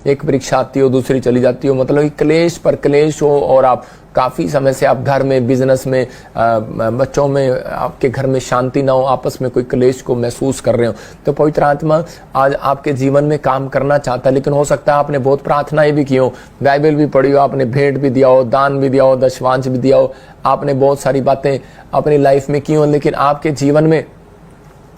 एक परीक्षा आती हो, दूसरी चली जाती हो, मतलब क्लेश पर क्लेश हो, और आप काफ़ी समय से आप घर में, बिजनेस में, बच्चों में, आपके घर में शांति ना हो, आपस में कोई क्लेश को महसूस कर रहे हो, तो पवित्र आत्मा आज आपके जीवन में काम करना चाहता है। लेकिन हो सकता है आपने बहुत प्रार्थनाएं भी की हो, बाइबल भी पढ़ी हो, आपने भेंट भी दिया हो, दान भी दिया हो, दशवांश भी दिया हो, आपने बहुत सारी बातें अपनी लाइफ में की हो, लेकिन आपके जीवन में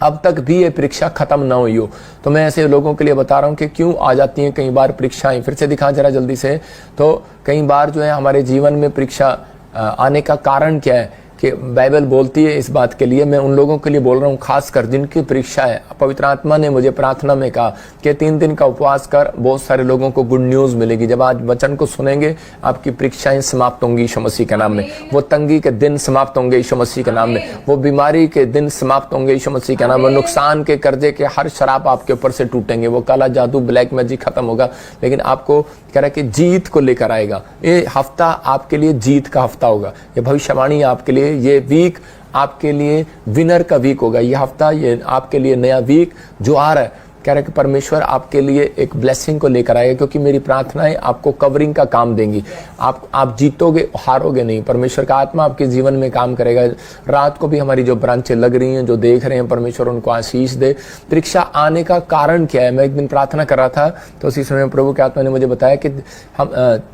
अब तक भी ये परीक्षा खत्म ना हुई हो। तो मैं ऐसे लोगों के लिए बता रहा हूं कि क्यों आ जाती हैं कई बार परीक्षाएं। फिर से दिखा जरा जल्दी से। तो कई बार जो है हमारे जीवन में परीक्षा आने का कारण क्या है कि बाइबल बोलती है इस बात के लिए। मैं उन लोगों के लिए बोल रहा हूँ खासकर जिनकी परीक्षा है। पवित्र आत्मा ने मुझे प्रार्थना में कहा कि 3 दिन का उपवास कर, बहुत सारे लोगों को गुड न्यूज मिलेगी। जब आज वचन को सुनेंगे आपकी परीक्षाएं समाप्त होंगी यीशु मसीह के नाम में। वो तंगी के दिन समाप्त होंगे यीशु मसीह के नाम में। वो बीमारी के दिन समाप्त होंगे यीशु मसीह के नाम में। नुकसान के, कर्जे के हर शराब आपके ऊपर से टूटेंगे। वो काला जादू, ब्लैक मैजिक खत्म होगा, लेकिन आपको कह रहा है कि जीत को लेकर आएगा। ये हफ्ता आपके लिए जीत का हफ्ता होगा। ये भविष्यवाणी आपके लिए, ये वीक आपके लिए विनर का वीक होगा। ये हफ्ता, ये आपके लिए नया वीक जो आ रहा है, कह रहा है कि परमेश्वर आपके लिए एक ब्लेसिंग को लेकर आएगा, क्योंकि मेरी प्रार्थनाएं आपको कवरिंग का काम देंगी। आप जीतोगे, हारोगे नहीं। परमेश्वर का आत्मा आपके जीवन में काम करेगा। रात को भी हमारी जो ब्रांचें लग रही हैं, जो देख रहे हैं, परमेश्वर उनको आशीष दे। परीक्षा आने का कारण क्या है? मैं एक दिन प्रार्थना कर रहा था, तो उसी समय प्रभु के आत्मा ने मुझे बताया कि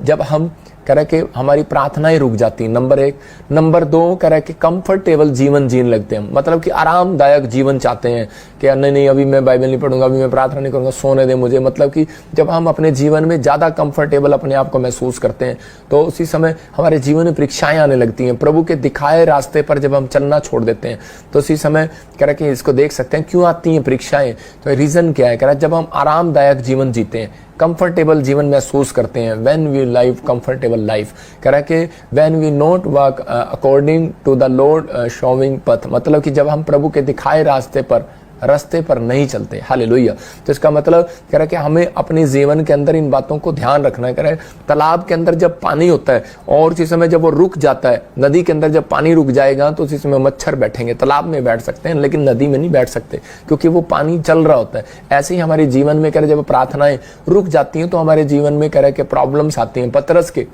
जब हम कह रहा है कि हमारी प्रार्थनाएं रुक जाती हैं, नंबर 1। नंबर 2, कह रहा है कि कंफर्टेबल जीवन जीने लगते हैं। मतलब कि आरामदायक जीवन चाहते हैं कि नहीं अभी मैं बाइबल नहीं पढ़ूंगा, अभी मैं प्रार्थना नहीं करूंगा, सोने दे मुझे। मतलब कि जब हम अपने जीवन में ज्यादा कंफर्टेबल अपने आप को महसूस करते हैं, तो उसी समय हमारे जीवन में परीक्षाएं आने लगती हैं। प्रभु के दिखाए रास्ते पर जब हम चलना छोड़ देते हैं, तो उसी समय कह रहा है कि इसको देख सकते हैं क्यों आती हैं परीक्षाएं। तो रीजन क्या है? कह रहा है जब हम आरामदायक जीवन जीते हैं, कंफर्टेबल जीवन महसूस करते हैं, when we live comfortable life, कह रहा है कि when we not work according to the Lord showing पथ। मतलब कि जब हम प्रभु के दिखाए रास्ते पर नहीं चलते। हालेलुया। तो इसका मतलब कह रहा है कि हमें अपने जीवन के अंदर इन बातों को ध्यान रखना है। कह रहा है तालाब के अंदर जब पानी होता है और उसी समय जब वो रुक जाता है, नदी के अंदर जब पानी रुक जाएगा तो उसी समय मच्छर बैठेंगे। तालाब में बैठ सकते हैं लेकिन नदी में नहीं बैठ सकते, क्योंकि वो पानी चल रहा होता है। ऐसे ही हमारे जीवन में कह रहे जब प्रार्थनाएं रुक जाती हैं तो हमारे जीवन में कह रहे कि प्रॉब्लम्स आती हैं। पतरस के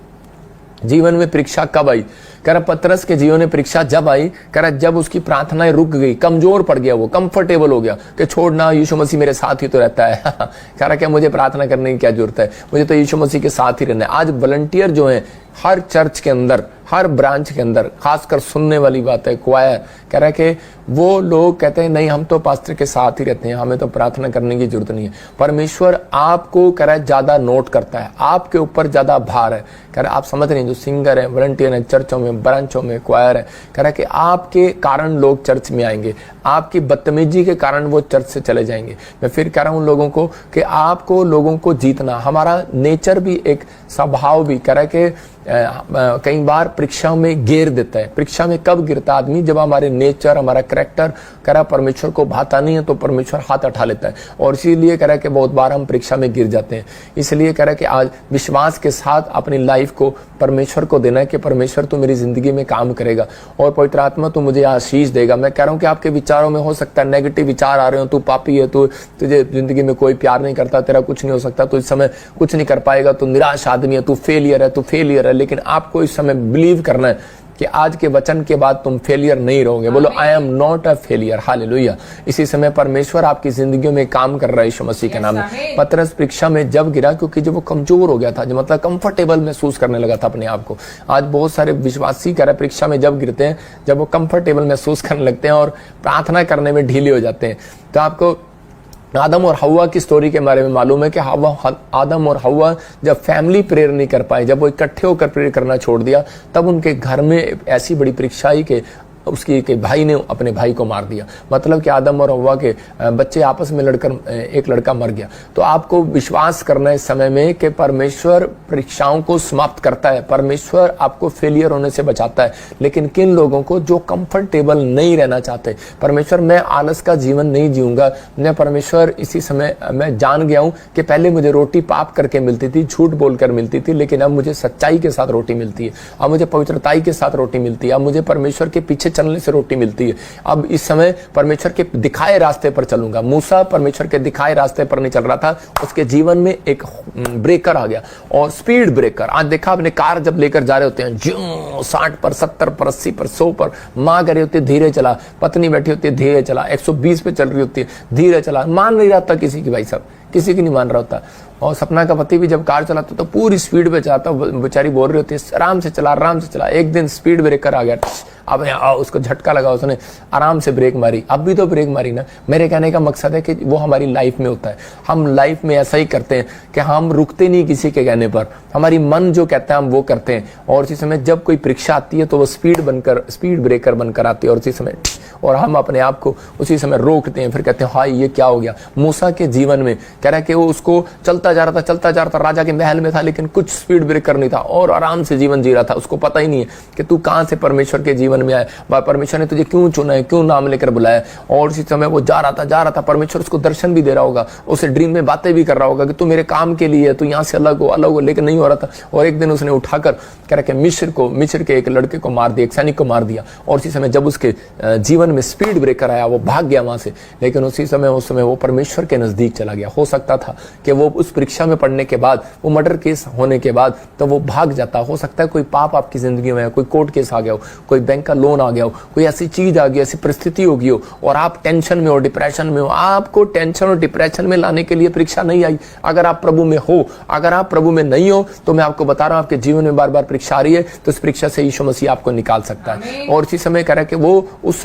जीवन में परीक्षा कब आई? कह रहा पतरस के जीवन में परीक्षा जब आई, कह रहा जब उसकी प्रार्थनाएं रुक गई, कमजोर पड़ गया, वो कंफर्टेबल हो गया कि छोड़ना, यीशु मसीह मेरे साथ ही तो रहता है। कह रहा क्या मुझे प्रार्थना करने की क्या जरूरत है, मुझे तो यीशु मसीह के साथ ही रहना है। आज वॉलंटियर जो है हर चर्च के अंदर, हर ब्रांच के अंदर, खासकर सुनने वाली बात है, क्वायर, कह रहा है कि वो लोग कहते हैं नहीं हम तो पास्टर के साथ ही रहते हैं, हमें तो प्रार्थना करने की जरूरत नहीं है। परमेश्वर आपको कह रहा है ज्यादा नोट करता है, आपके ऊपर ज्यादा भार है। कह रहा है आप समझ रहे हैं, जो सिंगर है, वॉलंटियर है, चर्चों में, ब्रांचों में, क्वायर है, कह रहा है कि आपके कारण लोग चर्च में आएंगे, आपकी बदतमीजी के कारण वो चर्च से चले जाएंगे। मैं फिर कह रहा हूं लोगों को कि आपको लोगों को जीतना, हमारा नेचर भी, एक स्वभाव भी, कह रहा है कि कई बार परीक्षाओं में गिर देता है। परीक्षा में कब गिरता आदमी? जब हमारे नेचर, हमारा करैक्टर कह रहा परमेश्वर को भाता नहीं है, तो परमेश्वर हाथ उठा लेता है। और इसीलिए कह रहा है कि बहुत बार हम परीक्षा में गिर जाते हैं। इसलिए कह रहा है कि आज विश्वास के साथ अपनी लाइफ को परमेश्वर को देना है कि परमेश्वर तू मेरी जिंदगी में काम करेगा और पवित्र आत्मा तू मुझे आशीष देगा। मैं कह रहा हूं कि आपके विचारों में हो सकता है नेगेटिव विचार आ रहे हो, तू पापी है, तू, तुझे जिंदगी में कोई प्यार नहीं करता, तेरा कुछ नहीं हो सकता, तू इस समय कुछ नहीं कर पाएगा, तू निराश आदमी है, तू फेलियर है। लेकिन आपको इस समय बिलीव करना है कि आज के वचन के बाद तुम फेलियर नहीं रहोगे। बोलो I am not a failure. Hallelujah. इसी समय परमेश्वर आपकी जिंदगी में काम कर रहा है यीशु मसीह के नाम में। पतरस परीक्षा में जब गिरा, क्योंकि जब वो कमजोर हो गया था, जो मतलब कंफर्टेबल महसूस करने लगा था अपने आप को। आज बहुत सारे विश्वासी कह रहे हैं परीक्षा में जब गिरते हैं, जब वो कंफर्टेबल महसूस करने लगते हैं और प्रार्थना करने में ढीले हो जाते हैं। तो आपको आदम और हव्वा की स्टोरी के बारे में मालूम है कि आदम और हव्वा जब फैमिली प्रेयर नहीं कर पाए, जब वो इकट्ठे होकर प्रेयर करना छोड़ दिया, तब उनके घर में ऐसी बड़ी परीक्षा आई कि उसकी के भाई ने अपने भाई को मार दिया। मतलब कि आदम और हव्वा के बच्चे आपस में लड़कर एक लड़का मर गया। तो आपको विश्वास करना है इस समय में कि परमेश्वर परीक्षाओं को समाप्त करता है, परमेश्वर आपको फेलियर होने से बचाता है। लेकिन किन लोगों को जो कंफर्टेबल नहीं रहना चाहते, परमेश्वर मैं आलस का जीवन नहीं जीऊंगा, मैं परमेश्वर इसी समय मैं जान गया हूं कि पहले मुझे रोटी पाप करके मिलती थी, झूठ बोलकर मिलती थी, लेकिन अब मुझे सच्चाई के साथ रोटी मिलती है, अब मुझे पवित्रताई के साथ रोटी मिलती है, अब मुझे परमेश्वर के पीछे चलने से रोटी मिलती है। अब इस समय परमेश्वर के दिखाए रास्ते पर चलूंगा। मूसा परमेश्वर के दिखाए रास्ते पर नहीं चल रहा था, उसके जीवन में एक ब्रेकर आ गया, और स्पीड ब्रेकर। आज देखा आपने, कार जब लेकर जा रहे होते हैं, जो 60 पर, 70 पर, 80 पर, 100 पर माँ कर रही होती है, धीरे चला, पत्नी बैठी होती है, धीरे चला, 120 पे चल रही होती है, धीरे चला, मान नहीं रहा था किसी की, भाई साहब किसी की नहीं मान रहा होता। और सपना का पति भी जब कार चलाता तो पूरी स्पीड पे चलाता, बेचारी बोल रही होती है आराम से चला, आराम से चला। एक दिन स्पीड ब्रेकर आ गया, अब उसको झटका लगा, उसने आराम से ब्रेक मारी। अब भी तो ब्रेक मारी ना। मेरे कहने का मकसद है कि वो हमारी लाइफ में होता है। हम लाइफ में ऐसा ही करते हैं कि हम रुकते नहीं किसी के कहने पर, हमारी मन जो कहता है हम वो करते हैं। और उसी समय जब कोई परीक्षा आती है तो वो स्पीड ब्रेकर बनकर आती है, और उसी समय और हम अपने आप को उसी समय रोकते हैं, फिर कहते हैं हाय ये क्या हो गया। मूसा के जीवन में कह रहा है कि वो उसको चलता जा रहा था, राजा के महल में था, लेकिन कुछ स्पीड ब्रेकर नहीं था और आराम से जीवन जी रहा था। उसको पता ही नहीं है कि तू कहां से परमेश्वर के जीवन में आया, परमेश्वर ने तुझे क्यों चुना है, क्यों नाम लेकर बुलाया। और उसी समय वो जा रहा था, परमेश्वर उसको दर्शन भी दे रहा होगा, उसे ड्रीम में बातें भी कर रहा होगा कि तू मेरे काम के लिए, तू यहाँ से अलग हो, लेकिन नहीं हो रहा था। और एक दिन उसने उठाकर कह रहा कि मिस्र के एक लड़के को मार दिया, एक सैनिक को मार दिया। और उसी समय जब उसके जीवन में स्पीड ब्रेकर आया, वो भाग गया वहां से। लेकिन उस समय वो परमेश्वर के नजदीक चला गया। हो सकता था कि वो उस परीक्षा में पढ़ने के बाद, वो मर्डर केस होने के बाद तो वो भाग जाता। हो सकता है कोई पाप आपकी जिंदगी में है, कोई कोर्ट केस आ गया हो, कोई बैंक का लोन आ गया हो, कोई ऐसी चीज आ गई, ऐसी परिस्थिति हो गई हो और आप टेंशन में हो, डिप्रेशन में हो। आपको टेंशन और डिप्रेशन में लाने के लिए परीक्षा नहीं आई। अगर आप प्रभु में हो, अगर आप प्रभु में नहीं हो, तो मैं आपको बता रहा हूं आपके जीवन में बार बार परीक्षा आ रही है, तो इस परीक्षा से यीशु मसीह आपको निकाल सकता है। और इसी समय कह रहा है कि वो उस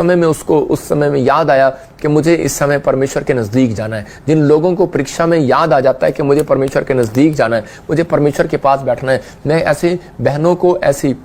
समय में याद आया कि मुझे इस समय परमेश्वर के नजदीक जाना है। जिन लोगों को परीक्षा में याद आ जाता है कि मुझे परमेश्वर के नजदीक जाना है, मुझे परमेश्वर के पास बैठना है, मैं ऐसे बहनों को, ऐसी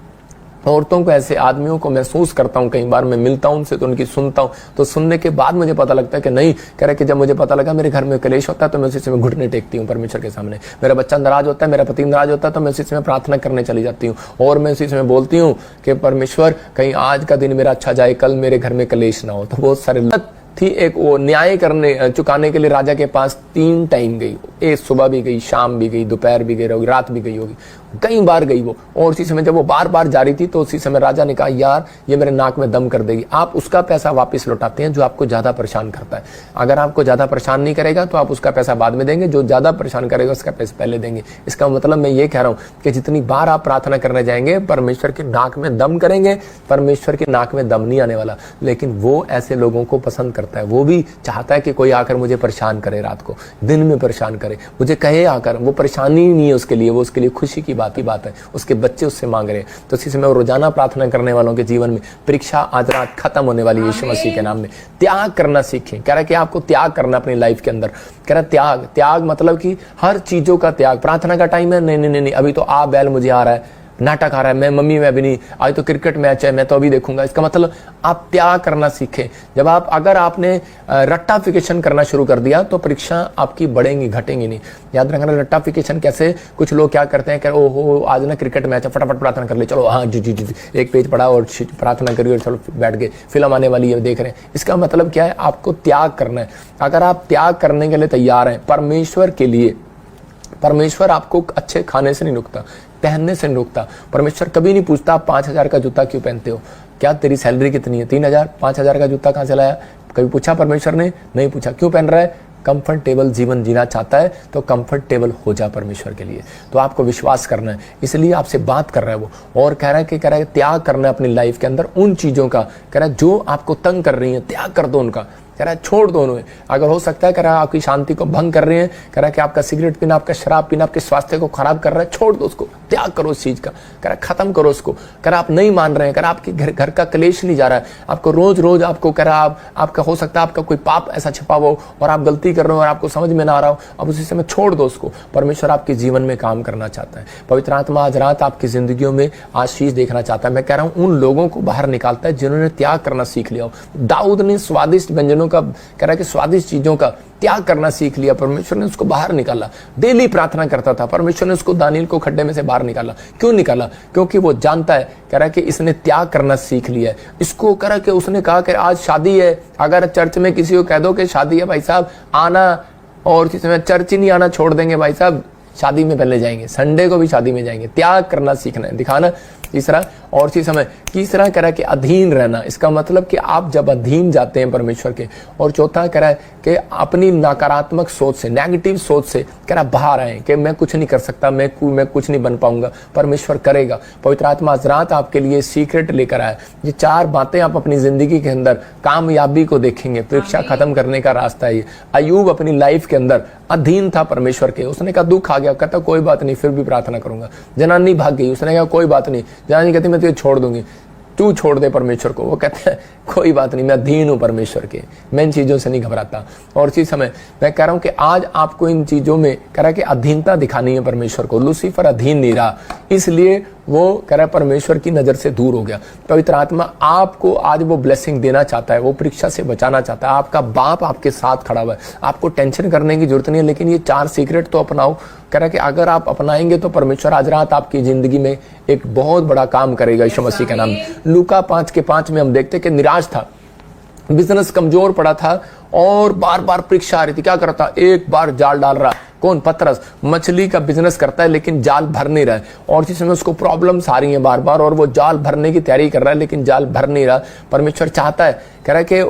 औरतों को, ऐसे आदमियों को महसूस करता हूं। कई बार मैं मिलता हूं उनसे तो उनकी सुनता हूं, तो सुनने के बाद मुझे पता लगता है कि नहीं, कह रहे कि जब मुझे पता लगा मेरे घर में कलेश होता है तो मैं उसी समय घुटने टेकती हूँ परमेश्वर के सामने। मेरा बच्चा नाराज होता है, मेरा पति नाराज होता है, तो मैं उसी समय प्रार्थना करने चली जाती हूँ और मैं उसी समय बोलती हूँ कि परमेश्वर कहीं आज का दिन मेरा अच्छा जाए, कल मेरे घर में कलेश ना हो। तो बहुत सारे थी एक वो न्याय चुकाने के लिए राजा के पास 3 टाइम गई, एक सुबह भी गई, शाम भी गई, दोपहर भी गई होगी, रात भी गई होगी, कई बार गई वो। और उसी समय जब वो बार बार जा रही थी तो उसी समय राजा ने कहा यार ये मेरे नाक में दम कर देगी। आप उसका पैसा वापस लौटाते हैं जो आपको ज्यादा परेशान करता है। अगर आपको ज्यादा परेशान नहीं करेगा तो आप उसका पैसा बाद में देंगे, जो ज्यादा परेशान करेगा उसका पैसा पहले देंगे। इसका मतलब मैं ये कह रहा हूं कि जितनी बार आप प्रार्थना करने जाएंगे परमेश्वर के नाक में दम करेंगे, परमेश्वर के नाक में दम नहीं आने वाला। लेकिन वो ऐसे लोगों को पसंद करता है, वो भी चाहता है कि कोई आकर मुझे परेशान करे, रात को दिन में परेशान करे, मुझे कहे आकर। वो परेशानी नहीं है उसके लिए, वो उसके लिए खुशी की बात है। उसके बच्चे उससे मांग रहे हैं। तो इसी समय वो रोजाना प्रार्थना करने वालों के जीवन में परीक्षा आज रात खत्म होने वाली है यीशु मसीह के नाम में। त्याग करना सीखें। कह रहा है कि आपको त्याग करना अपनी लाइफ के अंदर। कह रहा है त्याग मतलब कि हर चीजों का त्याग। प्रार्थना का टाइम है, नहीं, अभी तो आ बैल मुझे आ रहा है, नाटक आ रहा है, मैं अभी नहीं, आज तो क्रिकेट मैच है, मैं तो अभी देखूंगा। इसका मतलब आप त्याग करना सीखें। जब अगर आपने रट्टाफिकेशन करना शुरू कर दिया तो परीक्षा आपकी बढ़ेंगी, घटेंगी नहीं। याद रखना रट्टाफिकेशन कैसे, कुछ लोग क्या करते हैं कि ओहो आज ना क्रिकेट मैच है, फटाफट प्रार्थना कर ले, चलो हाँ जी एक पेज पढ़ा और प्रार्थना करिए और चलो बैठ गए, फिल्म आने वाली है देख रहे हैं। इसका मतलब क्या है, आपको त्याग करना है। अगर आप त्याग करने के लिए तैयार हैं परमेश्वर के लिए, परमेश्वर आपको अच्छे खाने से नहीं रुकता, पहनने से नहीं रुकता। परमेश्वर कभी नहीं पूछता आप 5,000 का जूता क्यों पहनते हो, क्या तेरी सैलरी कितनी है, 3,000, 5,000 का जूता कहां से लाया, कभी पूछा परमेश्वर ने? नहीं पूछा। क्यों पहन रहा है? कंफर्टेबल जीवन जीना चाहता है तो कंफर्टेबल हो जा परमेश्वर के लिए। तो आपको विश्वास करना है, इसलिए आपसे बात कर रहा है वो, और कह रहा है त्याग करना है अपनी लाइफ के अंदर उन चीजों का। कह रहा है जो आपको तंग कर रही है त्याग कर दो उनका। कह रहा है छोड़ दो उन्हें, अगर हो सकता है कह रहा है आपकी शांति को भंग कर रहे हैं, कह रहा है कि आपका सिगरेट पीना, आपका शराब पीना आपके स्वास्थ्य को खराब कर रहा है, छोड़ दो उसको, त्याग करो उस चीज का। कह रहा है खत्म करो उसको। कह रहा आप नहीं मान रहे हैं, कह रहा आपके घर का क्लेश नहीं जा रहा है, आपको रोज आपको कह रहा आपका हो सकता है आपका कोई पाप ऐसा छिपा हो और आप गलती कर रहे हो और आपको समझ में ना आ रहा हो, अब उसी समय छोड़ दो उसको। परमेश्वर आपके जीवन में काम करना चाहता है। पवित्र आत्मा आज रात आपकी जिंदगियों में आशीष देखना चाहता है। मैं कह रहा हूं उन लोगों को बाहर निकालता है जिन्होंने त्याग करना सीख लिया हो। दाऊद ने स्वादिष्ट व्यंजनों का, कह रहा है कि स्वादिष्ट चीजों का त्याग करना सीख लिया, परमेश्वर ने उसको बाहर निकाला। डेली प्रार्थना करता था, परमेश्वर ने उसको दानियल को खड्डे में से बाहर निकाला। क्यों निकाला? क्योंकि वो जानता है, कह रहा है कि इसने त्याग करना सीख लिया है। इसको कह रहा कि उसने कहा कि आज शादी है, अगर चर्च में किसी को कह दो कि शादी है भाई साहब आना, और किसी में चर्च ही नहीं आना छोड़ देंगे भाई साहब, शादी में पहले जाएंगे, संडे को भी शादी में जाएंगे। त्याग करना सीखना है, दिखाना तीसरा, और सी समय तीसरा कह रहा है कि अधीन रहना, इसका मतलब कि आप जब अधीन जाते हैं परमेश्वर के। और चौथा कह रहा है कि अपनी नकारात्मक सोच से, नेगेटिव सोच से कह रहा बाहर आए कि मैं कुछ नहीं कर सकता, मैं कुछ नहीं बन पाऊंगा, परमेश्वर करेगा। पवित्र आत्मा आज रात आपके लिए सीक्रेट लेकर आया। ये 4 बातें आप अपनी जिंदगी के अंदर कामयाबी को देखेंगे। परीक्षा खत्म करने का रास्ता है। अय्यूब अपनी लाइफ के अंदर अधीन था परमेश्वर के, उसने कहा दुख आ गया, कहता कोई बात नहीं फिर भी प्रार्थना करूंगा। जनानी भाग गई, उसने कहा कोई बात नहीं, जनानी कहती मैं तुझे छोड़ दूंगी, तू छोड़ दे परमेश्वर को। वो कहता है कोई बात नहीं, मैं अधीन हूं परमेश्वर के, मैं इन चीजों से नहीं घबराता। और इसी समय मैं कह रहा हूं कि आज आपको इन चीजों में कह रहा है कि अधीनता दिखानी है परमेश्वर को। लूसीफर अधीन नहीं रहा, इसलिए वो कह रहा है परमेश्वर की नजर से दूर हो गया। पवित्र आत्मा आपको आज वो ब्लेसिंग देना चाहता है, वो परीक्षा से बचाना चाहता है। आपका बाप आपके साथ खड़ा हुआ है, आपको टेंशन करने की जरूरत नहीं है। लेकिन ये 4 सीक्रेट तो अपनाओ। कह रहा है कि अगर आप अपनाएंगे तो परमेश्वर आज रात आपकी जिंदगी में एक बहुत बड़ा काम करेगा यीशु मसीह के नाम में। लूका 5:5 में हम देखते कि निराश था, बिजनेस कमजोर पड़ा था और बार बार परीक्षा आ रही थी। क्या करता, एक बार जाल डाल रहा, कौन, पतरस मछली का बिजनेस करता है लेकिन जाल भर नहीं रहा है। और जिस समय उसको प्रॉब्लम्स आ रही हैं बार बार और वो जाल भरने की तैयारी कर रहा है लेकिन जाल भर नहीं रहा। परमेश्वर चाहता है, कह रहा है कि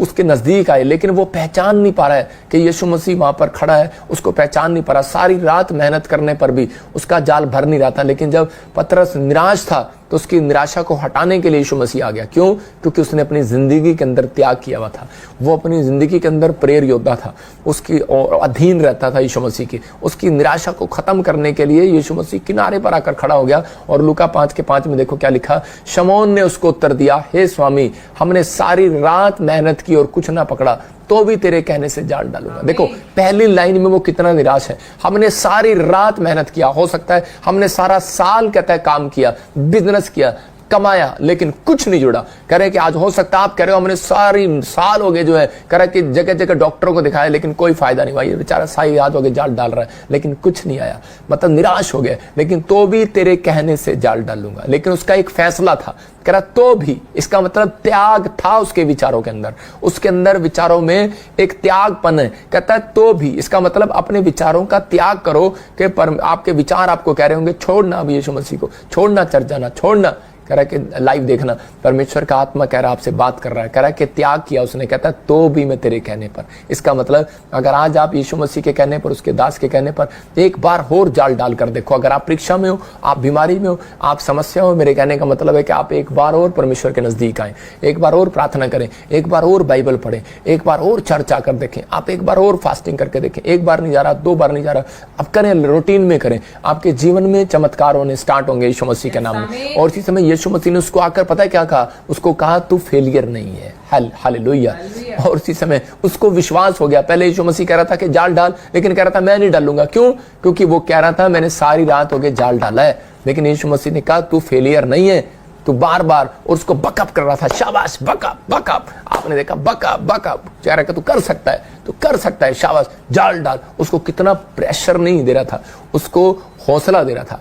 उसके नजदीक आए, लेकिन वो पहचान नहीं पा रहा है कि यीशु मसीह वहां पर खड़ा है, उसको पहचान नहीं पा रहा। सारी रात मेहनत करने पर भी उसका जाल भर नहीं रहा था। लेकिन जब पतरस निराश था तो उसकी निराशा को हटाने के लिए यीशु मसीह आ गया। क्यों? क्योंकि उसने अपनी जिंदगी के अंदर त्याग किया हुआ था। वो अपनी जिंदगी के अंदर प्रेयर योद्धा था, उसकी और अधीन रहता था यीशु मसीह की। उसकी निराशा को खत्म करने के लिए यीशु मसीह किनारे पर आकर खड़ा हो गया। और लूका 5:5 में देखो क्या लिखा, शमौन ने उसको उत्तर दिया, हे स्वामी, हमने सारी रात मेहनत की और कुछ ना पकड़ा, तो भी तेरे कहने से जाल डालूंगा। देखो पहली लाइन में वो कितना निराश है। हमने सारी रात मेहनत किया, हो सकता है हमने सारा साल कहता है काम किया, बिजनेस किया, कमाया, लेकिन कुछ नहीं जुड़ा। कह रहे कि आज हो सकता है आप कह रहे हो हमने सारी साल हो गए जो है, कह रहे कि जगह जगह डॉक्टरों को दिखाया लेकिन कोई फायदा नहीं हुआ, ये बेचारा सारी रात हो गए जाल डाल रहा है लेकिन कुछ नहीं आया, मतलब निराश हो गए। लेकिन तो भी तेरे कहने से जाल डालूंगा। लेकिन उसका एक फैसला था, कह रहा तो भी, इसका मतलब त्याग था उसके विचारों के अंदर, उसके अंदर विचारों में एक त्यागपन है। कहता है तो भी, इसका मतलब अपने विचारों का त्याग करो कि आपके विचार आपको कह रहे होंगे छोड़ना अब यीशु मसीह को, छोड़ना चर्च जाना, छोड़ना, कह रहा है कि लाइव देखना। परमेश्वर का आत्मा कह रहा है आपसे बात कर रहा है, कह रहा है कि त्याग किया उसने। कहता है तो भी मैं तेरे कहने पर। इसका मतलब अगर आज आप यीशु मसीह के कहने पर, उसके दास के कहने पर एक बार और जाल डाल कर देखो। अगर आप परीक्षा में हो, आप बीमारी में हो, आप समस्या हो, मेरे कहने का मतलब है कि आप एक बार और परमेश्वर के नजदीक आए, एक बार और प्रार्थना करें, एक बार और बाइबल पढ़ें, एक बार और चर्च आकर देखें, आप एक बार और फास्टिंग करके देखें। एक बार नहीं जा रहा, 2 बार नहीं जा रहा, अब करें, रूटीन में करें। आपके जीवन में चमत्कार होने स्टार्ट होंगे यीशु मसीह के नाम में। और इसी समय यीशु मसीह ने उसको आकर पता है क्या कहा? उसको कहा तू फेलियर नहीं है। हालेलुया। और उसी समय उसको विश्वास हो गया। पहले यीशु मसीह कह रहा था कि जाल डाल, लेकिन कह रहा था मैं नहीं डालूंगा। क्यों? क्योंकि वो कह रहा था मैंने सारी रात हो गई जाल डाला है। लेकिन यीशु मसीह ने कहा तू फेलियर नहीं है, तू बार बार, और उसको बकअप कर रहा था। शाबाश, बकअप बकअप। आपने देखा बकअप बकअप, कह रहा था तू कर सकता है, तू कर सकता है, शाबाश, जाल डाल। उसको कितना प्रेशर नहीं दे रहा था, उसको हौसला दे रहा था,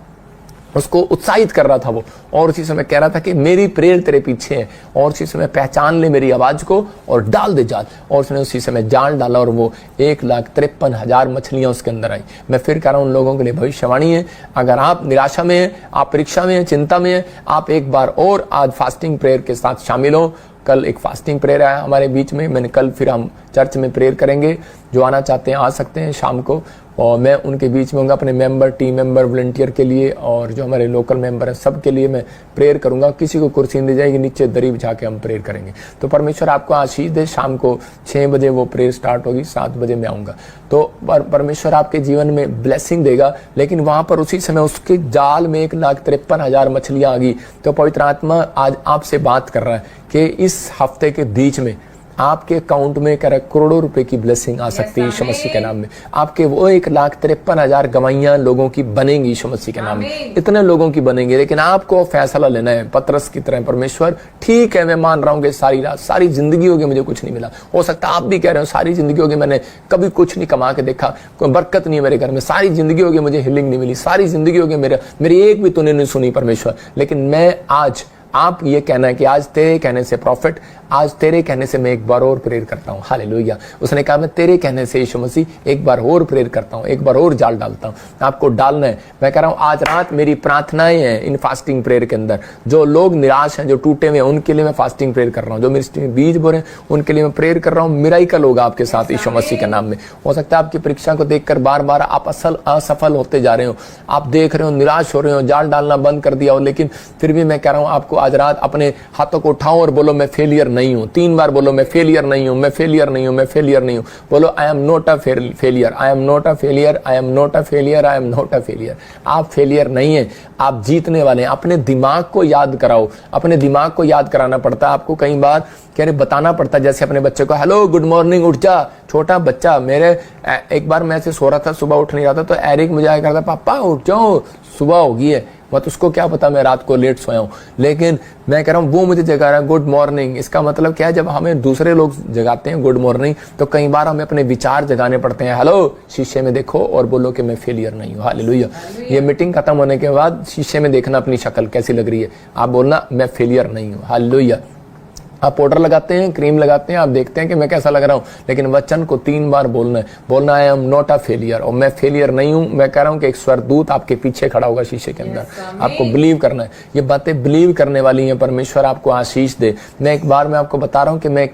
उसको उत्साहित कर रहा था वो। और उसी समय कह रहा था कि मेरी प्रेयर तेरे पीछे है, और उसी समय पहचान ले मेरी आवाज को और डाल दे जाल। और उसने उसी समय जाल डाला और वो 1,53,000 मछलियां उसके अंदर आई। मैं फिर कह रहा हूं उन लोगों के लिए भविष्यवाणी है, अगर आप निराशा में हैं, आप परीक्षा में हैं, चिंता में हैं, आप एक बार और आज फास्टिंग प्रेयर के साथ शामिल हो। कल एक फास्टिंग प्रेयर है हमारे बीच में, मैंने कल फिर हम चर्च में प्रेयर करेंगे। जो आना चाहते हैं आ सकते हैं शाम को, और मैं उनके बीच में होऊंगा अपने मेंबर, टीम मेंबर, वॉलंटियर के लिए, और जो हमारे लोकल मेंबर हैं सब के लिए मैं प्रेयर करूंगा। किसी को कुर्सी दी जाएगी, नीचे दरी बिछा के हम प्रेयर करेंगे। तो परमेश्वर आपको आशीष दे। शाम को 6 बजे वो प्रेयर स्टार्ट होगी, 7 बजे मैं आऊंगा। तो परमेश्वर आपके जीवन में ब्लेसिंग देगा। लेकिन वहां पर उसी समय उसके जाल में 1,53,000 मछलियां आ गई। तो पवित्र आत्मा आज आपसे बात कर रहा है कि इस हफ्ते के बीच में आपके अकाउंट में करोड़ों रुपए की ब्लेसिंग आ सकती है यीशु मसीह के नाम में। आपके वो 1,53,000 गवाहियां लोगों की बनेंगी यीशु मसीह के नाम में, इतने लोगों की बनेंगी। लेकिन आपको फैसला लेना है पतरस की तरह। परमेश्वर ठीक है, मैं मान रहा हूँ कि सारी रात, सारी जिंदगी हो गई मुझे कुछ नहीं मिला। हो सकता है आप भी कह रहे हो सारी जिंदगी हो गई मैंने कभी कुछ नहीं कमा के देखा, कोई बरकत नहीं है मेरे घर में, सारी जिंदगी हो गई मुझे हीलिंग नहीं मिली, सारी जिंदगी हो गई मेरी एक भी तूने नहीं सुनी परमेश्वर। लेकिन मैं आज आप ये कहना है कि आज तेरे कहने से प्रॉफिट, आज तेरे कहने से मैं एक बार और प्रेयर करता हूँ। हालेलुया। उसने कहा मैं तेरे कहने से यीशु मसीह एक बार और प्रेयर करता हूँ, एक बार और जाल डालता हूँ। आपको डालना है। मैं कह रहा हूँ आज रात मेरी प्रार्थनाएं हैं इन फास्टिंग प्रेयर के अंदर। जो लोग निराश हैं, जो टूटे हुए हैं, उनके लिए मैं फास्टिंग प्रेयर कर रहा हूँ। जो मिनिस्ट्री में बीज बोरे हैं उनके लिए मैं प्रेयर कर रहा हूँ। मिराकल होगा आपके साथ यीशु मसीह के नाम में। हो सकता है आपकी परीक्षा को देखकर बार बार आप असफल होते जा रहे हो, आप देख रहे हो निराश हो रहे हो, जाल डालना बंद कर दिया हो, लेकिन फिर भी मैं कह रहा हूँ आपको आज रात अपने हाथों को उठाओ और बोलो मैं फेलियर नहीं हूँ। 3 बार बोलो मैं फेलियर नहीं हूँ, मैं फेलियर नहीं हूँ, मैं फेलियर नहीं हूँ। बोलो I am not a failure, I am not a failure, I am not a failure, I am not a failure. आप फेलियर नहीं है, आप जीतने वाले हैं। अपने दिमाग को याद कराओ। अपने दिमाग को याद कराना पड़ता है आपको। कई बार कह रहे बताना पड़ता है, जैसे अपने बच्चे को हेलो गुड मॉर्निंग उठ जा। छोटा बच्चा मेरे एक बार मैं ऐसे सो रहा था, सुबह उठ नहीं रहा था, तो एरिक मुझे आया करता पापा उठ जाओ सुबह हो गई है। मत उसको क्या पता मैं रात को लेट सोया हूं, लेकिन मैं कह रहा हूं वो मुझे जगा रहा है गुड मॉर्निंग। इसका मतलब क्या है, जब हमें दूसरे लोग जगाते हैं गुड मॉर्निंग, तो कई बार हमें अपने विचार जगाने पड़ते हैं। हेलो शीशे में देखो और बोलो कि मैं फेलियर नहीं हूं। हालेलुया। ये मीटिंग खत्म होने के बाद शीशे में देखना अपनी शक्ल कैसी लग रही है, आप बोलना मैं फेलियर नहीं हूं। हालेलुया। आप पाउडर लगाते हैं, क्रीम लगाते हैं, आप देखते हैं कि मैं कैसा लग रहा हूं, लेकिन वचन को 3 बार बोलना है। बोलना है I am not a failure, और मैं फेलियर नहीं हूं। मैं कह रहा हूं कि एक स्वर्गदूत आपके पीछे खड़ा होगा शीशे के अंदर। आपको बिलीव करना है। ये बातें बिलीव करने वाली हैं। परमेश्वर आपको आशीष दे। मैं आपको बता रहा हूं कि मैं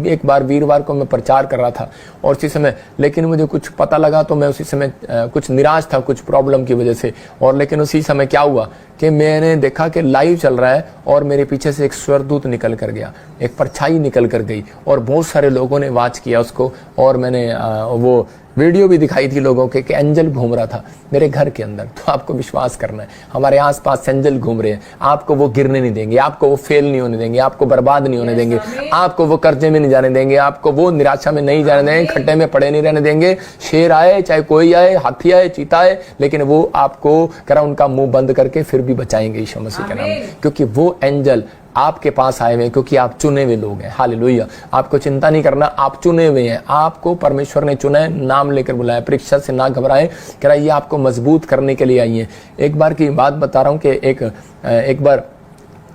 एक बार वीरवार को मैं प्रचार कर रहा था और उसी समय लेकिन मुझे कुछ पता लगा, तो मैं उसी समय कुछ निराश था कुछ प्रॉब्लम की वजह से। और लेकिन उसी समय क्या हुआ कि मैंने देखा कि लाइव चल रहा है और मेरे पीछे से एक स्वर्गदूत निकल कर गया, एक परछाई निकल कर गई और बहुत सारे लोगों ने वॉच किया उसको। और मैंने वो वीडियो भी दिखाई थी लोगों के कि एंजल घूम रहा था मेरे घर के अंदर। तो आपको विश्वास करना है, हमारे आसपास एंजल घूम रहे हैं। आपको वो गिरने नहीं देंगे, आपको वो फेल नहीं होने देंगे, आपको बर्बाद नहीं होने देंगे, आपको वो कर्जे में नहीं जाने देंगे, आपको वो निराशा में नहीं जाने देंगे, खड्डे में पड़े नहीं रहने देंगे। शेर आए, चाहे कोई आए, हाथी आए, चीता आए, लेकिन वो आपको करा उनका मुंह बंद करके फिर भी बचाएंगे यीशु मसीह के नाम में, क्योंकि वो एंजल आपके पास आए हुए हैं, क्योंकि आप चुने हुए लोग हैं। हालेलुया। आपको चिंता नहीं करना, आप चुने हुए हैं। आपको परमेश्वर ने चुना है, नाम लेकर बुलाया। परीक्षा से ना घबराएं, कह रहा है ये आपको मजबूत करने के लिए आई है। एक बार की बात बता रहा हूं कि एक बार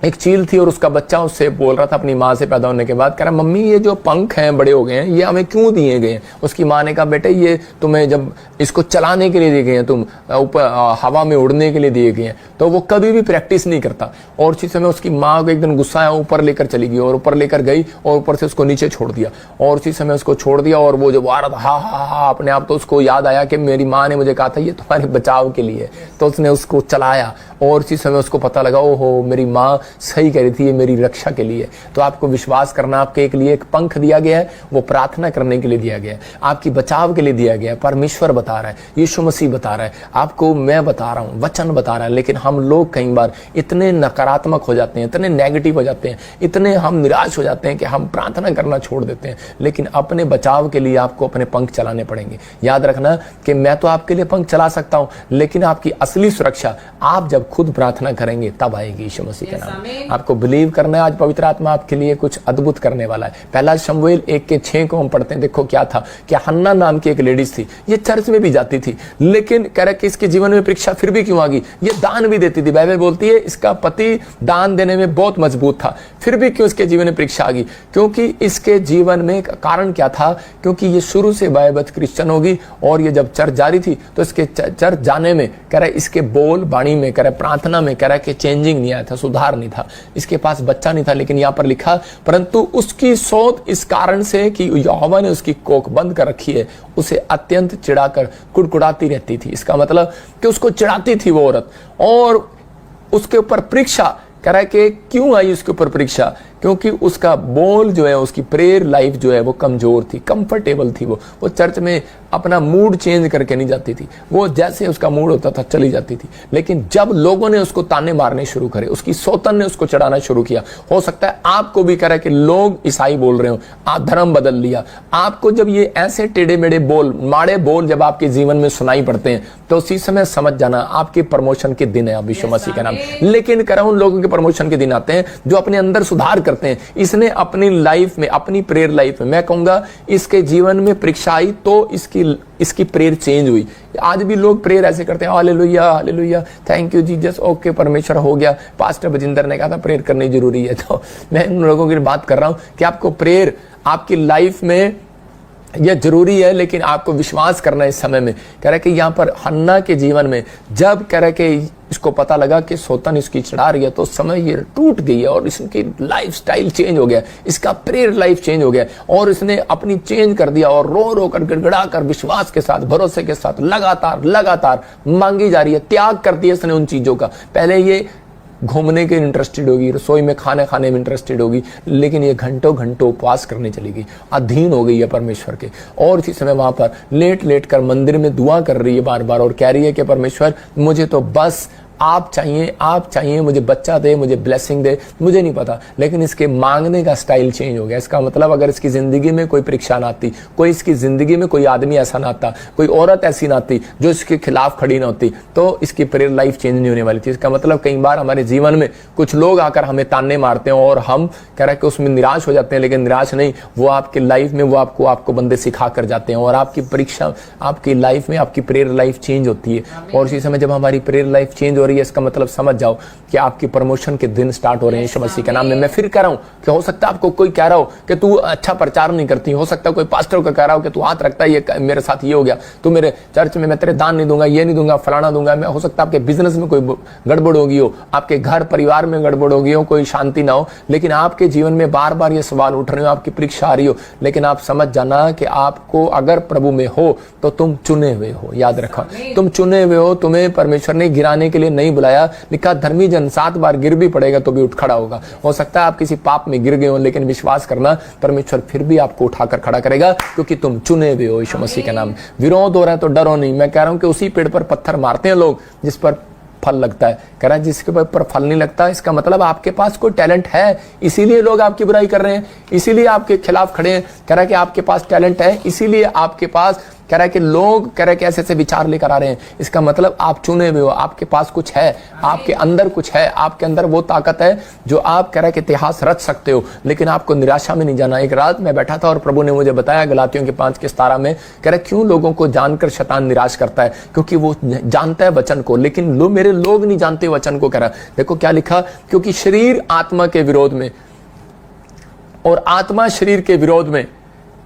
एक चील थी और उसका बच्चा उससे बोल रहा था अपनी माँ से पैदा होने के बाद, कह रहा मम्मी ये जो पंख हैं बड़े हो गए हैं, ये हमें क्यों दिए गए हैं। उसकी माँ ने कहा बेटे ये तुम्हें जब इसको चलाने के लिए दिए गए हैं, तुम ऊपर हवा में उड़ने के लिए दिए गए हैं। तो वो कभी भी प्रैक्टिस नहीं करता। और उसी समय उसकी माँ को एक दिन गुस्सा आया, ऊपर लेकर चली गई और ऊपर लेकर गई और ऊपर से उसको नीचे छोड़ दिया। और उसी समय उसको छोड़ दिया और वो जब आ रहा था हा हा हा अपने आप, तो उसको याद आया कि मेरी माँ ने मुझे कहा था ये तुम्हारे बचाव के लिए। तो उसने उसको चलाया और उसी समय उसको पता लगा ओहो मेरी माँ सही कह रही थी, ये मेरी रक्षा के लिए। तो आपको विश्वास करना, आपके एक लिए एक पंख दिया गया है, वो प्रार्थना करने के लिए दिया गया है, आपकी बचाव के लिए दिया गया है। परमेश्वर बता रहा है, यीशु मसीह बता रहा है आपको, मैं बता रहा हूँ, वचन बता रहा है। लेकिन हम लोग कई बार इतने नकारात्मक हो जाते हैं, इतने नेगेटिव हो जाते हैं, इतने हम निराश हो जाते हैं कि हम प्रार्थना करना छोड़ देते हैं। लेकिन अपने बचाव के लिए आपको अपने पंख चलाने पड़ेंगे। याद रखना कि मैं तो आपके लिए पंख चला सकता हूँ, लेकिन आपकी असली सुरक्षा आप जब खुद प्रार्थना करेंगे तब आएगी यीशु मसीह के नाम। आपको बिलीव करना है, आज पवित्र आत्मा आपके लिए कुछ अद्भुत करने वाला है। पहला शमूएल 1:6 को हम पढ़ते हैं। देखो क्या था कि हन्ना नाम की एक लेडीज थी, ये चर्च में भी जाती थी, लेकिन कह रहा कि इसके जीवन में परीक्षा फिर भी क्यों आ गई। ये दान भी देती थी, बाइबल बोलती है इसका पति दान देने में बहुत मजबूत था, फिर भी क्यों इसके जीवन में परीक्षा आ गई। क्योंकि इसके जीवन में कारण क्या था, क्योंकि ये शुरू से बाइबल क्रिश्चियन होगी और ये जब चर्च जा रही थी तो इसके चर्च जाने में कह रहा इसके बोल बाणी में, कह रहा प्रार्थना में, कह रहा कि चेंजिंग नहीं आया था, सुधार नहीं था। इसके पास बच्चा नहीं था, लेकिन यहां पर लिखा परंतु उसकी सोच इस कारण से कि यहोवा ने उसकी कोख बंद कर रखी है, उसे अत्यंत चिढ़ाकर कुड़कुड़ाती रहती थी। इसका मतलब कि उसको चिढ़ाती थी वो औरत, और उसके ऊपर परीक्षा कह रहा है कि क्यों आई उसके ऊपर परीक्षा, क्योंकि उसका बोल जो है, उसकी प्रेयर लाइफ जो है वो कमजोर थी, कंफर्टेबल थी। वो चर्च में अपना मूड चेंज करके नहीं जाती थी, वो जैसे उसका मूड होता था चली जाती थी। लेकिन जब लोगों ने उसको ताने मारने शुरू करे, उसकी सौतन ने उसको चढ़ाना शुरू किया, हो सकता है आपको भी कह रहा है कि लोग ईसाई बोल रहे हो, आप धर्म बदल लिया। आपको जब ये ऐसे टेढ़े मेढ़े बोल, माड़े बोल जब आपके जीवन में सुनाई पड़ते हैं, तो उसी समय समझ जाना आपके प्रमोशन के दिन है अब यीशु मसीह के नाम। लेकिन कह रहा हूं उन लोगों के प्रमोशन के दिन आते हैं जो अपने अंदर सुधार करते हैं। इसने अपनी लाइफ में, अपनी प्रेयर लाइफ में, मैं कहूंगा इसके जीवन में परीक्षा आई तो इसकी प्रेयर चेंज हुई। आज भी लोग प्रेयर ऐसे करते हैं, hallelujah hallelujah, thank you Jesus, okay परमेश्वर हो गया। पास्टर बजिंदर ने कहा था प्रेयर करनी जरूरी है, तो मैं उन लोगों की बात कर रहा हूं कि आपको प्रेयर आपकी लाइफ में यह जरूरी है, लेकिन आपको विश्वास करना है। इस समय में कह रहे कि यहाँ पर हन्ना के जीवन में जब कह रहे कि इसको पता लगा कि सोतन इसकी चढ़ा रही है, तो समय ये टूट गई है और इसकी लाइफ स्टाइल चेंज हो गया, इसका प्रेयर लाइफ चेंज हो गया और इसने अपनी चेंज कर दिया और रो रो कर गिड़गिड़ा कर विश्वास के साथ, भरोसे के साथ लगातार लगातार मांगी जा रही है। त्याग कर दिया इसने उन चीजों का। पहले ये घूमने के इंटरेस्टेड होगी, रसोई में खाने खाने में इंटरेस्टेड होगी, लेकिन ये घंटों घंटों उपवास करने चली गई, अधीन हो गई है परमेश्वर के। और इसी समय वहां पर लेट लेट कर मंदिर में दुआ कर रही है बार बार और कह रही है कि परमेश्वर मुझे तो बस आप चाहिए, मुझे बच्चा दे, मुझे ब्लेसिंग दे, मुझे नहीं पता। लेकिन इसके मांगने का स्टाइल चेंज हो गया। इसका मतलब अगर इसकी जिंदगी में कोई परीक्षा ना आती, कोई इसकी जिंदगी में कोई आदमी ऐसा ना आता, कोई औरत ऐसी ना आती जो इसके खिलाफ खड़ी ना होती, तो इसकी प्रेयर लाइफ चेंज नहीं होने वाली थी। इसका मतलब कई बार हमारे जीवन में कुछ लोग आकर हमें ताने मारते हैं और हम कह रहे हैं कि उसमें निराश हो जाते हैं, लेकिन निराश नहीं, वो आपकी लाइफ में वो आपको बंदे सिखा कर जाते हैं और आपकी परीक्षा, आपकी लाइफ में आपकी प्रेयर लाइफ चेंज होती है। और इसी समय जब हमारी प्रेयर लाइफ चेंज हो रही है, इसका मतलब समझ जाओ कि आपकी प्रमोशन के दिन स्टार्ट हो रहे हैं यीशु मसीह के नाम में। मैं फिर कह रहा हूं कि हो सकता है आपको कोई कह रहा हो कि तू अच्छा प्रचार नहीं करती, हो सकता है कोई पास्टर को कह रहा हो कि तू हाथ रखता है, ये मेरे साथ ये हो गया, तू मेरे चर्च में मैं तेरे दान नहीं दूंगा, ये नहीं दूंगा, फलाना दूंगा। मैं हो सकता है आपके बिजनेस में कोई गड़बड़ होगी हो, आपके घर परिवार में गड़बड़ होगी हो, कोई शांति ना हो, लेकिन आपके जीवन में बार बार ये सवाल उठ रहे हो, आपकी परीक्षा आ रही हो, लेकिन आप समझ जाना कि आपको अगर प्रभु में हो तो तुम चुने हुए हो। याद रखा, तुम चुने हुए हो, तुम्हें परमेश्वर ने गिराने के लिए नहीं बुलाया। लिखा धर्मी जन 7 बार गिर भी पड़ेगा तो भी उठ खड़ा होगा। हो सकता है आप किसी पाप में गिर गए हो, लेकिन विश्वास करना परमेश्वर फिर भी आपको उठाकर खड़ा करेगा, क्योंकि तुम चुने हुए हो यीशु मसीह के नाम। विरोध हो रहा है तो डरो नहीं। मैं कह रहा हूं कि उसी पेड़ पर पत्थर मारते हैं लोग जिस पर फल लगता है। कह रहा है जिसके ऊपर फल नहीं लगता, इसका मतलब आपके पास कोई टैलेंट है, इसीलिए लोग आपकी बुराई कर रहे हैं, इसीलिए आपके खिलाफ खड़े हैं। कह रहा है कि आपके पास टैलेंट है, इसीलिए आपके पास, कह रहा है कि लोग कह रहे हैं कि ऐसे ऐसे विचार लेकर आ रहे हैं। इसका मतलब आप चुने हुए हो, आपके पास कुछ है, आपके अंदर कुछ है, आपके अंदर वो ताकत है जो आप कह रहे हैं कि इतिहास रच सकते हो। लेकिन आपको निराशा में नहीं जाना। एक रात मैं बैठा था और प्रभु ने मुझे बताया गलातियों के 5:17 में, कह रहे क्यों लोगों को जानकर शैतान निराश करता है, क्योंकि वो जानता है वचन को, लेकिन मेरे लोग नहीं जानते वचन को। कह रहा देखो क्या लिखा, क्योंकि शरीर आत्मा के विरोध में और आत्मा शरीर के विरोध में,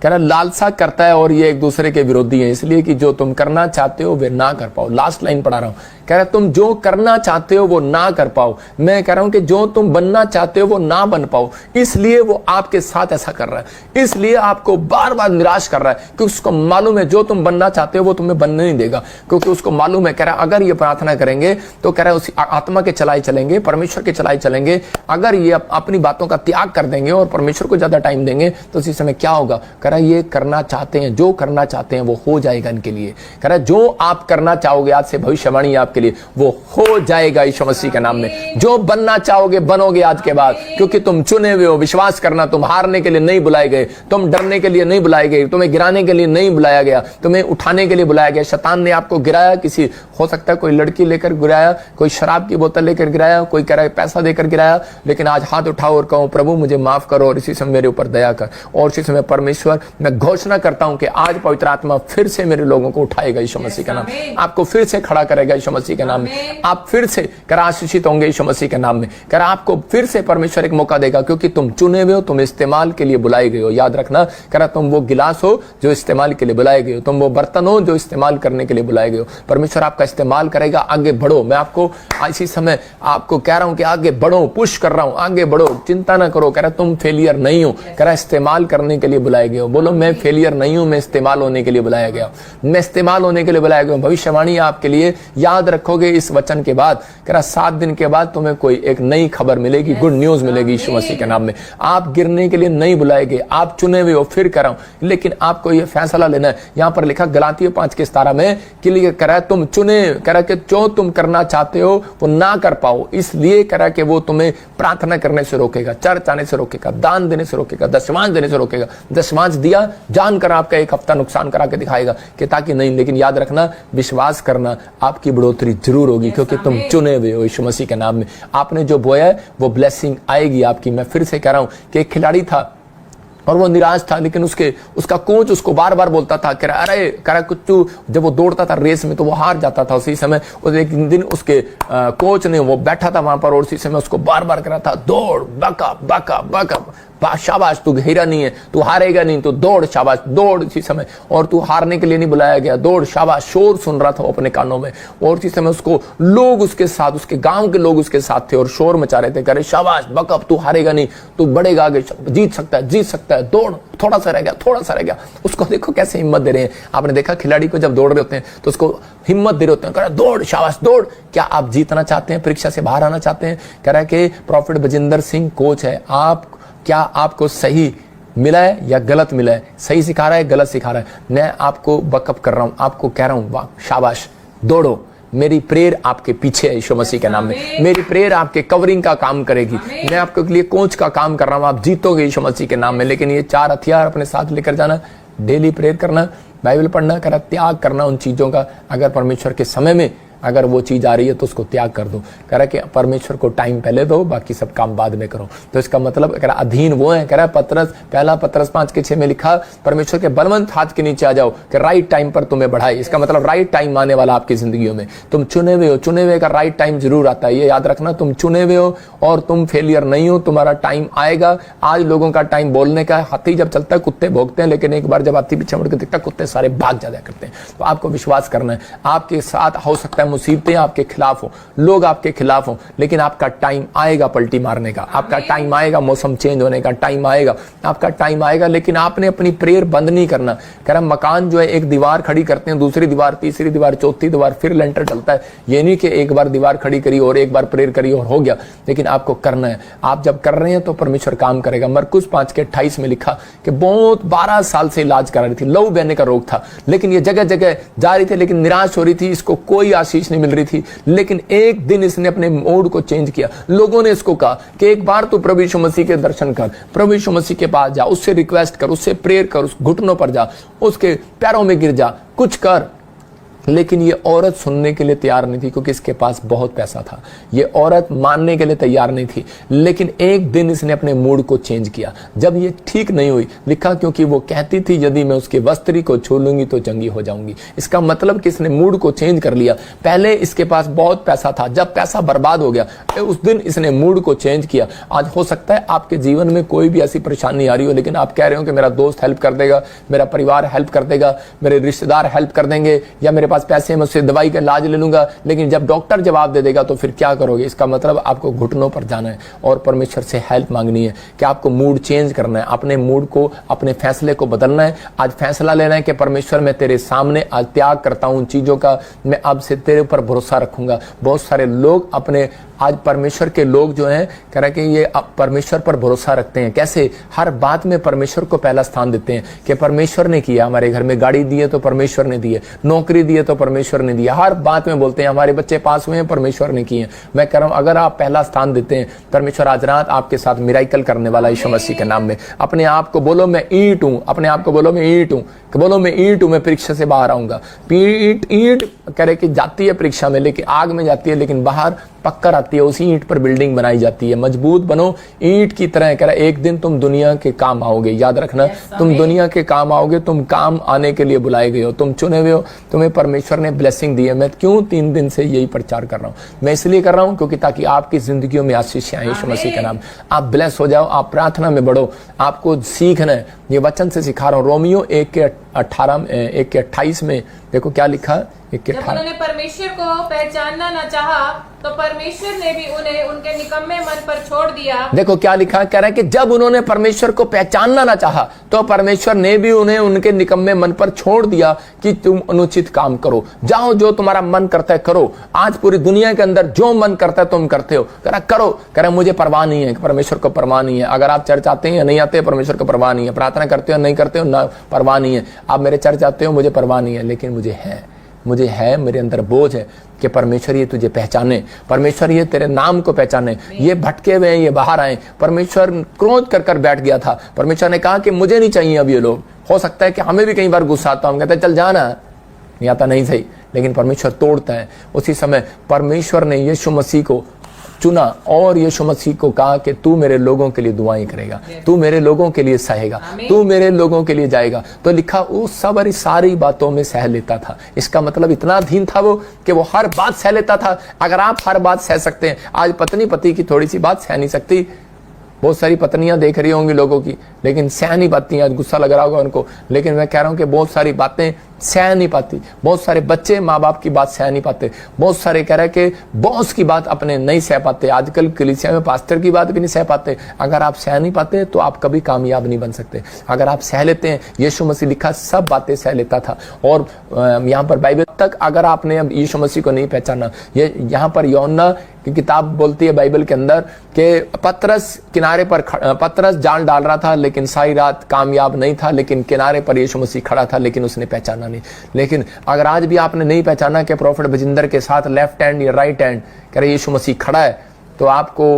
कह रहा लालसा करता है और ये एक दूसरे के विरोधी हैं, इसलिए कि जो तुम करना चाहते हो वे ना कर पाओ। लास्ट लाइन पढ़ा रहा हूं, कह रहा तुम जो करना चाहते हो वो ना कर पाओ। मैं कह रहा हूं कि जो तुम बनना चाहते हो वो ना बन पाओ, इसलिए वो आपके साथ ऐसा कर रहा है, इसलिए आपको बार बार निराश कर रहा है, क्योंकि उसको मालूम है जो तुम बनना चाहते हो वो तुम्हें बनने नहीं देगा, क्योंकि उसको मालूम है। कह रहा अगर ये प्रार्थना करेंगे तो कह रहा है उसी आत्मा के चलाए चलेंगे, परमेश्वर के चलाए चलेंगे। अगर ये अपनी बातों का त्याग कर देंगे और परमेश्वर को ज्यादा टाइम देंगे तो उसी समय क्या होगा। कह रहा ये करना चाहते हैं, जो करना चाहते हैं वो हो जाएगा इनके लिए। कह रहा जो आप करना चाहोगे, आज से भविष्यवाणी आपके लिए, वो हो जाएगा यीशु मसीह के नाम में। जो बनना चाहोगे बनोगे आज के बाद, क्योंकि तुम चुने हुए हो। विश्वास करना, तुम हारने के लिए नहीं बुलाए गए, तुम डरने के लिए नहीं बुलाए गए, तुम्हें गिराने के लिए नहीं बुलाया गया, तुम्हें उठाने के लिए बुलाया गया। शैतान ने आपको गिराया, किसी हो सकता है कोई लड़की लेकर गिराया, कोई शराब की बोतल लेकर गिराया, कोई कह रहा है पैसा देकर गिराया, लेकिन आज हाथ उठाओ और कहो प्रभु मुझे माफ करो और इसी समय मेरे ऊपर दया कर। और इसी समय परमेश्वर, मैं घोषणा करता हूं कि आज पवित्र आत्मा फिर से मेरे लोगों को उठाएगा यीशु मसीह का नाम, आपको फिर से खड़ा करेगा यीशु मसीह के नाम में। आप फिर से कर आशीषित होंगे यीशु मसीह के नाम में। कर आपको फिर से परमेश्वर एक मौका देगा, क्योंकि तुम चुने हुए हो, तुम इस्तेमाल के लिए बुलाए गए हो। याद रखना, करा तुम वो गिलास हो जो इस्तेमाल के लिए बुलाए गए हो, तुम वो बर्तन हो जो इस्तेमाल करने के लिए बुलाए गए हो। परमेश्वर आपका इस्तेमाल करेगा। आगे बढ़ो। मैं आपको इसी समय आपको कह रहा हूं कि आगे बढ़ो, पुश कर रहा हूं, आगे बढ़ो, चिंता ना करो। कह रहा तुम फेलियर नहीं हो, कह रहा इस्तेमाल करने के लिए बुलाए गए हो। बोलो मैं फेलियर नहीं हूं, मैं इस्तेमाल होने के लिए बुलाया गया, मैं इस्तेमाल होने के लिए बुलाया गया। भविष्यवाणी आपके लिए, याद रखोगे इस वचन के बाद, कह रहा 7 दिन के बाद तुम्हें कोई एक नई खबर मिलेगी, गुड न्यूज मिलेगी यीशु मसीह के नाम में। आप गिरने के लिए नहीं बुलाए गए, आप चुने हुए हो। फिर कह रहा हूं, लेकिन आपको यह फैसला लेना है। यहां पर लिखा गलातियों 5:17 में क्लियर करा, तुम चुने, कह रहा कि जो तुम करना चाहते हो वो ना कर पाओ, इसलिए कह रहा कि वो तुम्हें प्रार्थना करने से रोकेगा, चर्च आने से रोकेगा, दान देने से रोकेगा, दशमांश देने से रोकेगा। दशमांश चांस दिया, जानकर आपका एक हफ्ता नुकसान करा के दिखाएगा कि ताकि नहीं। लेकिन याद रखना, विश्वास करना, आपकी बढ़ोतरी जरूर होगी, क्योंकि तुम चुने हुए हो यीशु मसीह के नाम में। आपने जो बोया है वो ब्लेसिंग आएगी आपकी। मैं फिर से कह रहा हूं कि एक खिलाड़ी था और वो निराश था, लेकिन उसका कोच उसको बार बार बोलता था, कह रहा कुछ तू, जब वो दौड़ता था रेस में तो वो हार जाता था। उसी समय एक दिन उसके कोच ने, वो बैठा था वहां पर और उसी समय उसको बार बार कह रहा था, दौड़, बकअप बकअप बकअप, शाबाश, तू हीरा नहीं है, तू हारेगा नहीं, तो दौड़, शाबाश दौड़। इसी समय, और तू हारने के लिए नहीं बुलाया गया, दौड़, शाबाश। शोर सुन रहा था अपने कानों में, और इसी समय उसको लोग उसके साथ, उसके गांव के लोग उसके साथ थे और शोर मचा रहे थे, कह रहे शाबाश बकअप, तू हारेगा नहीं, तू बढ़ेगा आगे, जीत सकता है, जीत सकता है, दौड़, थोड़ा सा रह गया, थोड़ा सा रह गया। उसको देखो कैसे हिम्मत दे रहे हैं। आपने देखा खिलाड़ी को जब दौड़ रहे होते हैं तो उसको हिम्मत दे रहे होते हैं, कह रहा दौड़, शाबाश दौड़। क्या आप जीतना चाहते हैं, परीक्षा से बाहर आना चाहते हैं? कह रहा है कि प्रॉफिट बजिंदर सिंह कोच है, क्या आपको सही मिला है या गलत मिला है? सही सिखा रहा है, गलत सिखा रहा है? मैं आपको बकअप कर रहा हूं, आपको कह रहा हूं, वाह शाबाश, दौड़ो। मेरी प्रेयर आपके पीछे है यीशु मसीह के नाम में। मेरी प्रेयर आपके कवरिंग का काम करेगी। मैं आपके लिए कोच का काम कर रहा हूं, आप जीतोगे यीशु मसीह के नाम में। लेकिन ये 4 हथियार अपने साथ लेकर जाना, डेली प्रेयर करना, बाइबल पढ़ना, करा त्याग करना उन चीजों का। अगर परमेश्वर के समय में अगर वो चीज आ रही है तो उसको त्याग कर दो। कह रहा है कि परमेश्वर को टाइम पहले दो, बाकी सब काम बाद में करो। तो इसका मतलब कह रहा अधीन वो है, कह रहा पतरस, पहला पतरस 5:6 में लिखा, परमेश्वर के बलवंत हाथ के नीचे आ जाओ कि राइट टाइम पर तुम्हें बढ़ाए। इसका मतलब राइट टाइम आने वाला आपकी जिंदगियों में। तुम चुने हुए हो, चुने हुए का राइट टाइम जरूर आता है, ये याद रखना। तुम चुने हुए हो और तुम फेलियर नहीं हो, तुम्हारा टाइम आएगा। आज लोगों का टाइम बोलने का है। हाथी जब चलता है कुत्ते भौंकते हैं, लेकिन एक बार जब हाथी पीछे मुड़ के दिखता है, कुत्ते सारे भाग जाया करते हैं। तो आपको विश्वास करना है। आपके साथ हो सकता है मुसीबतें आपके खिलाफ हो, लोग आपके खिलाफ हो, लेकिन आपका टाइम आएगा पलटी मारने का, आपका टाइम आएगा मौसम चेंज होने का, टाइम आएगा, आपका टाइम आएगा। लेकिन आपने अपनी प्रेयर बंद नहीं करना। कह रहा मकान जो है, एक दीवार खड़ी करते हैं, दूसरी दीवार, तीसरी दीवार, चौथी दीवार, फिर लेंटर चलता है। ये नहीं कि एक बार दीवार खड़ी करी और एक बार प्रेयर करी और हो गया। लेकिन आपको करना है। आप जब कर रहे हैं तो परमेश्वर काम करेगा। मरकुस 5:28 में लिखा कि बहुत 12 साल से इलाज करा रही थी, लहू बहने का रोग था, लेकिन ये जगह जगह जा रही थी, लेकिन निराश हो रही थी, इसको कोई आशीष नहीं मिल रही थी। लेकिन एक दिन इसने अपने मोड को चेंज किया। लोगों ने इसको कहा कि एक बार तू प्रभु यीशु मसीह के दर्शन कर, प्रभु यीशु मसीह के पास जा, उससे रिक्वेस्ट कर, उससे प्रेयर कर, उस घुटनों पर जा, उसके पैरों में गिर जा, कुछ कर। लेकिन ये औरत सुनने के लिए तैयार नहीं थी, क्योंकि इसके पास बहुत पैसा था। ये औरत मानने के लिए तैयार नहीं थी। लेकिन एक दिन इसने अपने मूड को चेंज किया। जब ये ठीक नहीं हुई, लिखा क्योंकि वो कहती थी यदि मैं उसके वस्त्र को छू लूंगी तो चंगी हो जाऊंगी। इसका मतलब कि इसने मूड को चेंज कर लिया। पहले इसके पास बहुत पैसा था, जब पैसा बर्बाद हो गया उस दिन इसने मूड को चेंज किया। आज हो सकता है आपके जीवन में कोई भी ऐसी परेशानी आ रही हो, लेकिन आप कह रहे हो कि मेरा दोस्त हेल्प कर देगा, मेरा परिवार हेल्प कर देगा, मेरे रिश्तेदार हेल्प कर देंगे, या मेरे पास पैसे, मैं उससे दवाई का इलाज ले लूंगा। लेकिन जब डॉक्टर जवाब दे देगा तो फिर क्या करोगे? इसका मतलब आपको घुटनों पर जाना है और परमेश्वर से हेल्प मांगनी है कि आपको मूड चेंज करना है, अपने मूड को, अपने फैसले को बदलना है। आज फैसला लेना है कि परमेश्वर मैं तेरे सामने आज त्याग करता हूं उन चीजों का, मैं अब से तेरे ऊपर भरोसा रखूंगा। बहुत सारे लोग अपने, आज परमेश्वर के लोग जो हैं, कह रहे हैं कि ये परमेश्वर पर भरोसा रखते हैं। कैसे? हर बात में परमेश्वर को पहला स्थान देते हैं कि परमेश्वर ने किया, हमारे घर में गाड़ी दी है तो परमेश्वर ने दी है, नौकरी दी है तो परमेश्वर ने दिया। हर बात में बोलते हैं हमारे बच्चे पास हुए हैं, परमेश्वर ने किए। मैं कह रहा हूं अगर आप पहला स्थान देते हैं, परमेश्वर आज रात आपके साथ मिराइकल करने वाला यीशु मसीह के नाम में। अपने आप को बोलो मैं ईंट हूं, अपने आप को बोलो मैं ईंट हूं, बोलो मैं ईंट हूं, मैं परीक्षा से बाहर आऊंगा। ईंट कह रहे कि जाती है परीक्षा में, लेकिन आग में जाती है, लेकिन बाहर पक्कर आती है। उसी ईंट पर बिल्डिंग बनाई जाती है। मजबूत बनो ईंट की तरह। कह रहा एक दिन तुम दुनिया के काम आओगे। याद रखना, तुम दुनिया के काम आओगे, तुम काम आने के लिए बुलाए गए हो, तुम चुने हुए हो, तुम्हें परमेश्वर ने ब्लेसिंग दी है। मैं क्यों 3 दिन से यही प्रचार कर रहा हूं? मैं इसलिए कर रहा हूं क्योंकि ताकि आपकी जिंदगियों में आशीष आए यीशु मसीह का नाम। आप ब्लेस हो जाओ, आप प्रार्थना में बढ़ो। आपको सीखना है, ये वचन से सिखा रहा हूं। रोमियो 1:28 में देखो क्या लिखा। जब उन्होंने परमेश्वर को पहचानना न चाहा तो परमेश्वर ने भी उन्हें उनके निकम्मे मन पर छोड़ दिया। देखो क्या लिखा, कह रहा है कि जब उन्होंने परमेश्वर को पहचानना ना चाहा तो परमेश्वर ने भी उन्हें उनके निकम्मे मन पर छोड़ दिया कि तुम अनुचित काम करो। जाओ, जो तुम्हारा मन करता है करो। आज पूरी दुनिया के अंदर जो मन करता है तुम करते हो, कह रहा करो। कह रहा मुझे परवाह नहीं है, परमेश्वर को परवाह नहीं है। अगर आप चर्च आते हैं या नहीं आते, परमेश्वर को परवाह नहीं है। प्रार्थना करते हो नहीं करते हो, ना परवाह नहीं है। आप मेरे चर्च आते हो, मुझे परवाह नहीं है, लेकिन मुझे है। मुझे है, मेरे अंदर बोझ है कि परमेश्वर ये तुझे पहचाने, परमेश्वर ये तेरे नाम को पहचाने। ये भटके हुए हैं, ये बाहर आए। परमेश्वर क्रोध कर कर बैठ गया था। परमेश्वर ने कहा कि मुझे नहीं चाहिए अब ये लोग। हो सकता है कि हमें भी कई बार गुस्सा आता, हम कहते हैं चल जाना, नहीं आता नहीं सही, लेकिन परमेश्वर तोड़ता है। उसी समय परमेश्वर ने यीशु मसीह को चुना और यीशु मसीह को कहा कि तू मेरे लोगों के लिए दुआएं करेगा, तू मेरे लोगों के लिए सहेगा, तू मेरे लोगों के लिए जाएगा। तो लिखा वो सब सारी बातों में सह लेता था। इसका मतलब इतना अधीन था वो कि वो हर बात सह लेता था। अगर आप हर बात सह सकते हैं, आज पत्नी पति की थोड़ी सी बात सह नहीं सकती। बहुत सारी पत्नियां देख रही होंगी लोगों की, लेकिन सह नहीं पाती, आज गुस्सा लग रहा होगा उनको, लेकिन मैं कह रहा हूं कि बहुत सारी बातें सह नहीं पाती। बहुत सारे बच्चे माँ बाप की बात सह नहीं पाते। बहुत सारे कह रहे कि बॉस की बात अपने नहीं सह पाते। आजकल कलीसिया में पास्टर की बात भी नहीं सह पाते। अगर आप सह नहीं पाते तो आप कभी कामयाब नहीं बन सकते। अगर आप सह लेते हैं, यीशु मसीह लिखा सब बातें सह लेता था। और यहाँ पर बाइबल तक अगर आपने अब यीशु मसीह को नहीं पहचाना, ये यहाँ पर यूहन्ना की किताब बोलती है बाइबल के अंदर कि पतरस किनारे पर पतरस जाल डाल रहा था, लेकिन सारी रात कामयाब नहीं था, लेकिन किनारे पर यीशु मसीह खड़ा था, लेकिन उसने पहचाना नहीं। लेकिन अगर आज भी आपने नहीं पहचाना कि प्रोफेट बजिंदर के साथ लेफ्ट हैंड या राइट हैंड कह रहे यीशु मसीह खड़ा है, तो आपको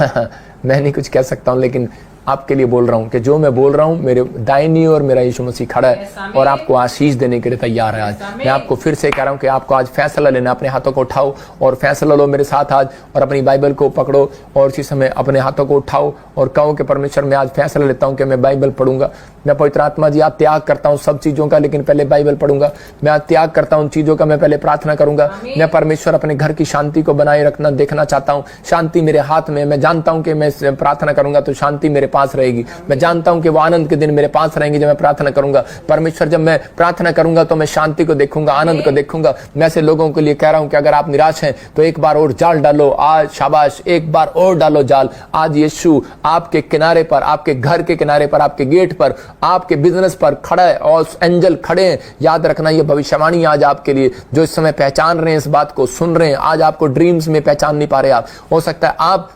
मैं नहीं कुछ कह सकता हूं, लेकिन आपके लिए बोल रहा हूं कि जो मैं बोल रहा हूं, मेरे दाहिनी ओर मेरा यीशु मसीह खड़ा है और आपको आशीष देने के लिए तैयार है। आज मैं आपको फिर से कह रहा हूं कि आपको आज फैसला लेना। अपने हाथों को उठाओ और फैसला लो मेरे साथ आज, और अपनी बाइबल को पकड़ो और इसी समय अपने हाथों को उठाओ और कहो कि परमेश्वर मैं आज फैसला लेता हूं कि मैं बाइबल पढ़ूंगा। मैं पवित्र आत्मा जी आज त्याग करता हूं सब चीजों का, लेकिन पहले बाइबल पढ़ूंगा। मैं आज त्याग करता हूं चीजों का, मैं पहले प्रार्थना करूंगा। मैं परमेश्वर अपने घर की शांति को बनाए रखना देखना चाहता हूं। शांति मेरे हाथ में। मैं जानता हूं कि मैं प्रार्थना करूंगा तो शांति मेरे पास रहेगी। मैं जानता हूं कि वो आनंद के दिन मेरे पास रहेंगे जब मैं प्रार्थना करूंगा। परमेश्वर जब मैं प्रार्थना करूंगा तो मैं शांति को देखूंगा, आनंद को देखूंगा। मैं ऐसे लोगों के लिए कह रहा हूं कि अगर आप निराश हैं तो एक बार और जाल डालो आज। शाबाश, एक बार और डालो जाल आज। यीशु आपके किनारे पर, आपके घर के किनारे पर, आपके गेट पर, आपके बिजनेस पर खड़ा है और एंजल खड़े हैं। याद रखना ये भविष्यवाणी आज आपके लिए, जो इस समय पहचान रहे हैं, इस बात को सुन रहे हैं। आज आपको ड्रीम्स में पहचान नहीं पा रहे आप, हो सकता है आप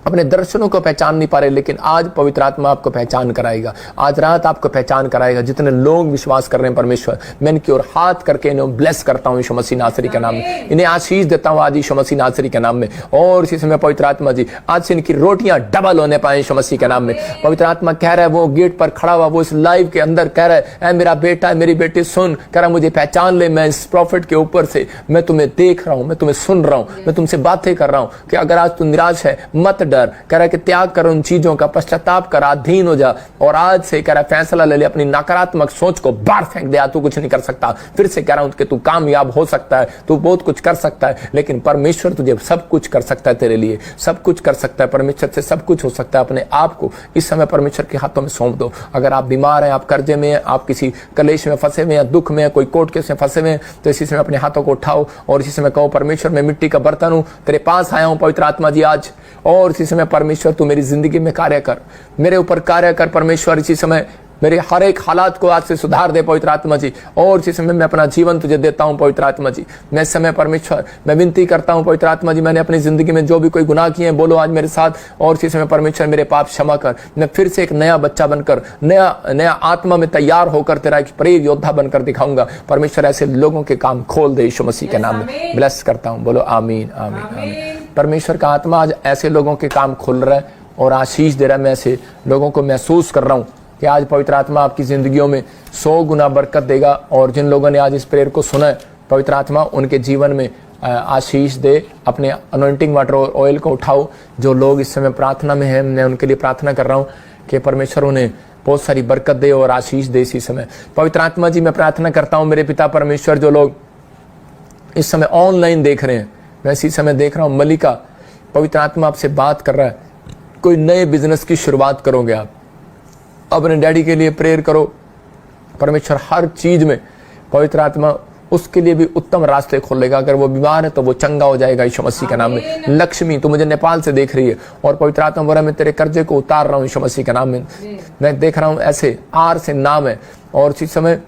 अपने दर्शनों को पहचान नहीं पा रहे, लेकिन आज पवित्र आत्मा आपको पहचान कराएगा। आज रात आपको पहचान कराएगा। जितने लोग विश्वास कर रहे हैं परमेश्वर, मैं इनकी ओर हाथ करके इन्हें ब्लेस करता हूं यीशु मसीह नासरी के नाम में। इन्हें आशीष देता हूं आज यीशु मसीह नासरी के नाम में। और इसी समय पवित्र आत्मा जी आज से इनकी रोटियां डबल होने पाए यीशु मसीह के नाम में। पवित्र आत्मा कह रहा है, वो गेट पर खड़ा हुआ, वो इस लाइव के अंदर कह रहा है, ऐ मेरा बेटा, मेरी बेटी सुन, कह रहा मुझे पहचान ले। मैं इस प्रॉफिट के ऊपर से मैं तुम्हें देख रहा हूं, मैं तुम्हें सुन रहा हूं, मैं तुमसे बातें कर रहा हूं कि अगर आज तू निराश है मत डर। कह रहा है कि त्याग कर उन चीजों का, पश्चाताप कर, अधीन हो जा और आज से कह रहा फैसला ले ले। अपनी नकारात्मक सोच को बाहर फेंक दे। तू कुछ नहीं कर सकता। फिर से कह रहा हूं कि तू कामयाब हो सकता है, तू बहुत कुछ कर सकता है, लेकिन परमेश्वर तुझे सब कुछ कर सकता है, तेरे लिए सब कुछ कर सकता है। परमेश्वर से सब कुछ हो सकता है। अपने आप को इस समय परमेश्वर के हाथों में सौंप दो। अगर आप बीमार हैं, आप कर्जे में हैं, आप किसी कलेश में फंसे हुए हैं, दुख में, कोई कोर्ट केस में फंसे हुए हैं, तो इसी समय अपने हाथों को उठाओ और इसी समय कहो, परमेश्वर मैं मिट्टी का बर्तन हूं, तेरे पास आया हूं पवित्र आत्मा जी आज। और इसी समय परमेश्वर तू मेरी जिंदगी में कार्य कर, मेरे ऊपर कार्य कर परमेश्वर। इसी समय मेरे हर एक हालात को आज से सुधार दे पवित्र आत्मा जी। और इसी समय मैं अपना जीवन तुझे देता हूं पवित्र आत्मा जी। मैं इस समय परमेश्वर मैं विनती करता हूं पवित्र आत्मा जी, मैंने अपनी जिंदगी में जो भी कोई गुनाह किए हैं बोलो आज मेरे साथ। और इसी समय परमेश्वर मेरे पाप क्षमा कर। मैं फिर से एक नया बच्चा बनकर, नया आत्मा में तैयार होकर तेरा एक प्रेरित योद्धा बनकर दिखाऊंगा। परमेश्वर ऐसे लोगों के काम खोल दे यीशु मसीह के नाम में। ब्लेस करता हूं, बोलो आमीन आमीन आमीन। परमेश्वर का आत्मा आज ऐसे लोगों के काम खोल रहा है और आशीष दे रहा है। मैं ऐसे लोगों को महसूस कर रहा हूं कि आज पवित्र आत्मा आपकी जिंदगियों में 100 गुना बरकत देगा। और जिन लोगों ने आज इस प्रेयर को सुना है, पवित्र आत्मा उनके जीवन में आशीष दे। अपने अनॉइंटिंग वाटर और ऑयल को उठाओ। जो लोग इस समय प्रार्थना में हैं, मैं उनके लिए प्रार्थना कर रहा हूं कि परमेश्वर उन्हें बहुत सारी बरकत दे और आशीष दे इसी समय। पवित्र आत्मा जी मैं प्रार्थना करता हूं मेरे पिता परमेश्वर, जो लोग इस समय ऑनलाइन देख रहे हैं, मैं इसी समय देख रहा हूं मलिका, पवित्र आत्मा आपसे बात कर रहा है। कोई नए बिजनेस की शुरुआत करोगे आप, अपने डैडी के लिए प्रेयर करो। परमेश्वर हर चीज में पवित्र आत्मा उसके लिए भी उत्तम रास्ते खोलेगा। अगर वो बीमार है तो वो चंगा हो जाएगा यीशु मसीह के नाम में। लक्ष्मी तू मुझे नेपाल से देख रही है और पवित्र आत्मा बोला मैं तेरे कर्जे को उतार रहा हूँ यीशु मसीह के नाम में। मैं देख रहा हूँ ऐसे आर से नाम है और इसी समय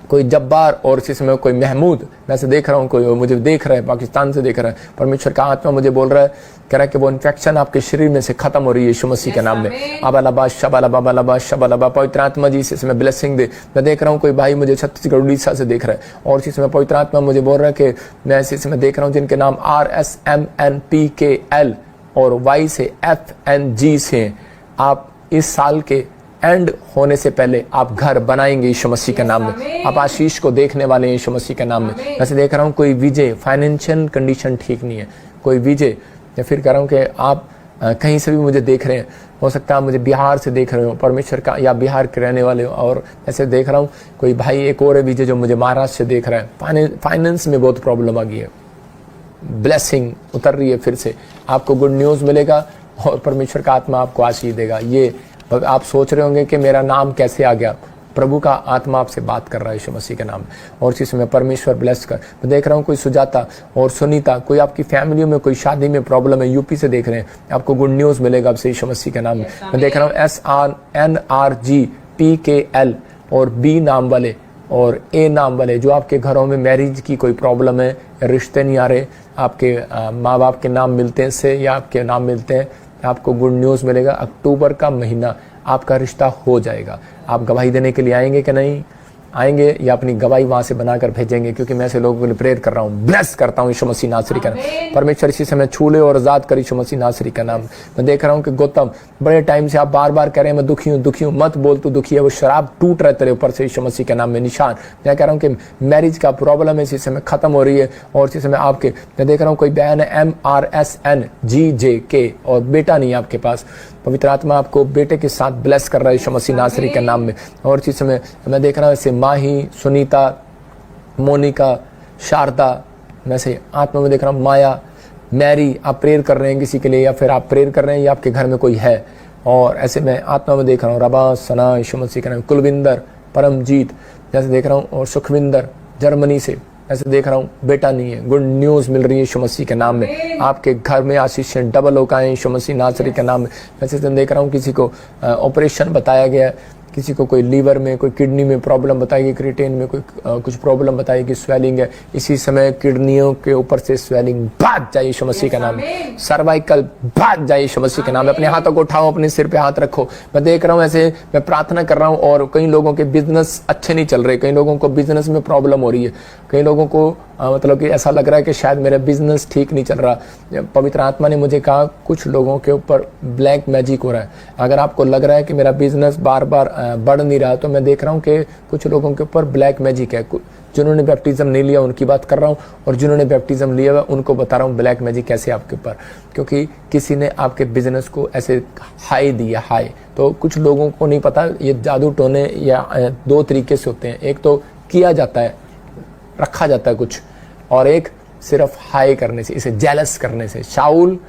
कोई जब्बार और इसी समय कोई महमूद, मैं से देख रहा हूँ, कोई मुझे देख रहा है, पाकिस्तान से देख रहा है, परमेश्वर का आत्मा मुझे बोल रहा है, कह रहा है कि वो इन्फेक्शन आपके शरीर में से खत्म हो रही है यीशु मसीह के नाम में। अबालबा शबालबा शबालबा, पवित्र आत्मा जी इसी समय ब्लेसिंग दे। मैं देख रहा हूँ कोई भाई मुझे छत्तीसगढ़ उड़ीसा से देख रहा है और इसी समय पवित्र आत्मा मुझे बोल रहा है कि मैं इसी समय देख रहा हूँ जिनके नाम RSMNPKL और Y से FNG से, आप इस साल के एंड होने से पहले आप घर बनाएंगे यीशु मसीह के नाम में। आप आशीष को देखने वाले हैं यीशु मसीह के नाम में। वैसे देख रहा हूँ कोई विजय, फाइनेंशियल कंडीशन ठीक नहीं है, कोई विजय, या फिर कह रहा हूँ कि आप कहीं से भी मुझे देख रहे हैं, हो सकता है आप मुझे बिहार से देख रहे हो परमेश्वर का, या बिहार के रहने वाले हो। और ऐसे देख रहा हूँ कोई भाई एक और है विजय जो मुझे महाराष्ट्र से देख रहा है, फाइनेंस में बहुत प्रॉब्लम आ गई है, ब्लेसिंग उतर रही है, फिर से आपको गुड न्यूज़ मिलेगा और परमेश्वर का आत्मा आपको आशीष देगा। ये आप सोच रहे होंगे कि मेरा नाम कैसे आ गया, प्रभु का आत्मा आपसे बात कर रहा है यीशु मसीह के नाम में। और इसी समय परमेश्वर ब्लेस कर। मैं देख रहा हूँ कोई सुजाता और सुनीता, कोई आपकी फैमिली में कोई शादी में प्रॉब्लम है, यूपी से देख रहे हैं, आपको गुड न्यूज़ मिलेगा आपसे यीशु मसीह के नाम में। मैं देख रहा हूँ SRNRGPKL और B नाम वाले और A नाम वाले, जो आपके घरों में मैरिज की कोई प्रॉब्लम है, रिश्ते नहीं आ रहे, आपके माँ बाप के नाम मिलते हैं से या आपके नाम मिलते हैं, आपको गुड न्यूज़ मिलेगा। अक्टूबर का महीना आपका रिश्ता हो जाएगा। आप गवाही देने के लिए आएंगे कि नहीं आएंगे, या अपनी गवाही वहां से बनाकर भेजेंगे, क्योंकि मैं ऐसे लोगों के लिए प्रेयर कर रहा हूँ, ब्लेस करता हूँ यीशु मसीह नासरी का नाम। परमेश्वर इसी समय छूले और आजाद कर यीशु मसीह नासरी का नाम। मैं देख रहा हूँ कि गौतम बड़े टाइम से आप बार बार कह रहे हैं मैं दुखी हूँ, मत बोल तू दुखी है, वो शराब टूट रहे तेरे ऊपर से यीशु मसीह के नाम में। निशान, मैं कह रहा हूँ कि मैरिज का प्रॉब्लम है इसी समय खत्म हो रही है। और इसी समय आपके, मैं देख रहा हूँ कोई बहन है MRSNGJK और बेटा नहीं है आपके पास, पवित्र आत्मा आपको बेटे के साथ ब्लेस कर रहा है यीशु मसीह नासरी के नाम में। और इसी समय मैं देख रहा हूँ ऐसे माही, सुनीता, मोनिका, शारदा, मैं से आत्मा में देख रहा हूँ माया, मैरी, आप प्रेयर कर रहे हैं किसी के लिए, या फिर आप प्रेयर कर रहे हैं या आपके घर में कोई है। और ऐसे मैं आत्मा में देख रहा हूँ रबा सना यीशु मसीह के नाम, कुलविंदर, परमजीत जैसे देख रहा हूँ, और सुखविंदर जर्मनी से ऐसे देख रहा हूँ बेटा नहीं है, गुड न्यूज़ मिल रही है यीशु मसीह के नाम में। आपके घर में आशीषें डबल होकर आए यीशु मसीह नासरी के नाम में। वैसे देख रहा हूँ किसी को ऑपरेशन बताया गया, किसी को कोई लीवर में, कोई किडनी में प्रॉब्लम बताएगी, क्रिएटिन में कोई कुछ प्रॉब्लम बताएगी, स्वेलिंग है। इसी समय किडनियों के ऊपर से स्वेलिंग भाग जाए यीशु मसीह का नाम है। सर्वाइकल भाग जाए यीशु मसीह के नाम है। अपने हाथों को उठाओ, अपने सिर पे हाथ रखो। मैं देख रहा हूँ ऐसे, मैं प्रार्थना कर रहा हूँ। और कई लोगों के बिजनेस अच्छे नहीं चल रहे, कई लोगों को बिजनेस में प्रॉब्लम हो रही है, कई लोगों को मतलब कि ऐसा लग रहा है कि शायद मेरा बिजनेस ठीक नहीं चल रहा। पवित्र आत्मा ने मुझे कहा कुछ लोगों के ऊपर ब्लैक मैजिक हो रहा है। अगर आपको लग रहा है कि मेरा बिजनेस बार बार बढ़ नहीं रहा, तो मैं देख रहा हूँ कि कुछ लोगों के ऊपर ब्लैक मैजिक है। जिन्होंने बैप्टिज्म नहीं लिया उनकी बात कर रहा हूँ, और जिन्होंने बैप्टिज्म लिया हुआ उनको बता रहा हूँ ब्लैक मैजिक कैसे आपके ऊपर, क्योंकि किसी ने आपके बिजनेस को ऐसे हाई दिया, हाई। तो कुछ लोगों को नहीं पता ये जादू टोने या दो तरीके से होते हैं, एक तो किया जाता है, रखा जाता है कुछ, और एक सिर्फ हाई करने से, इसे जेलस करने से। शाऊल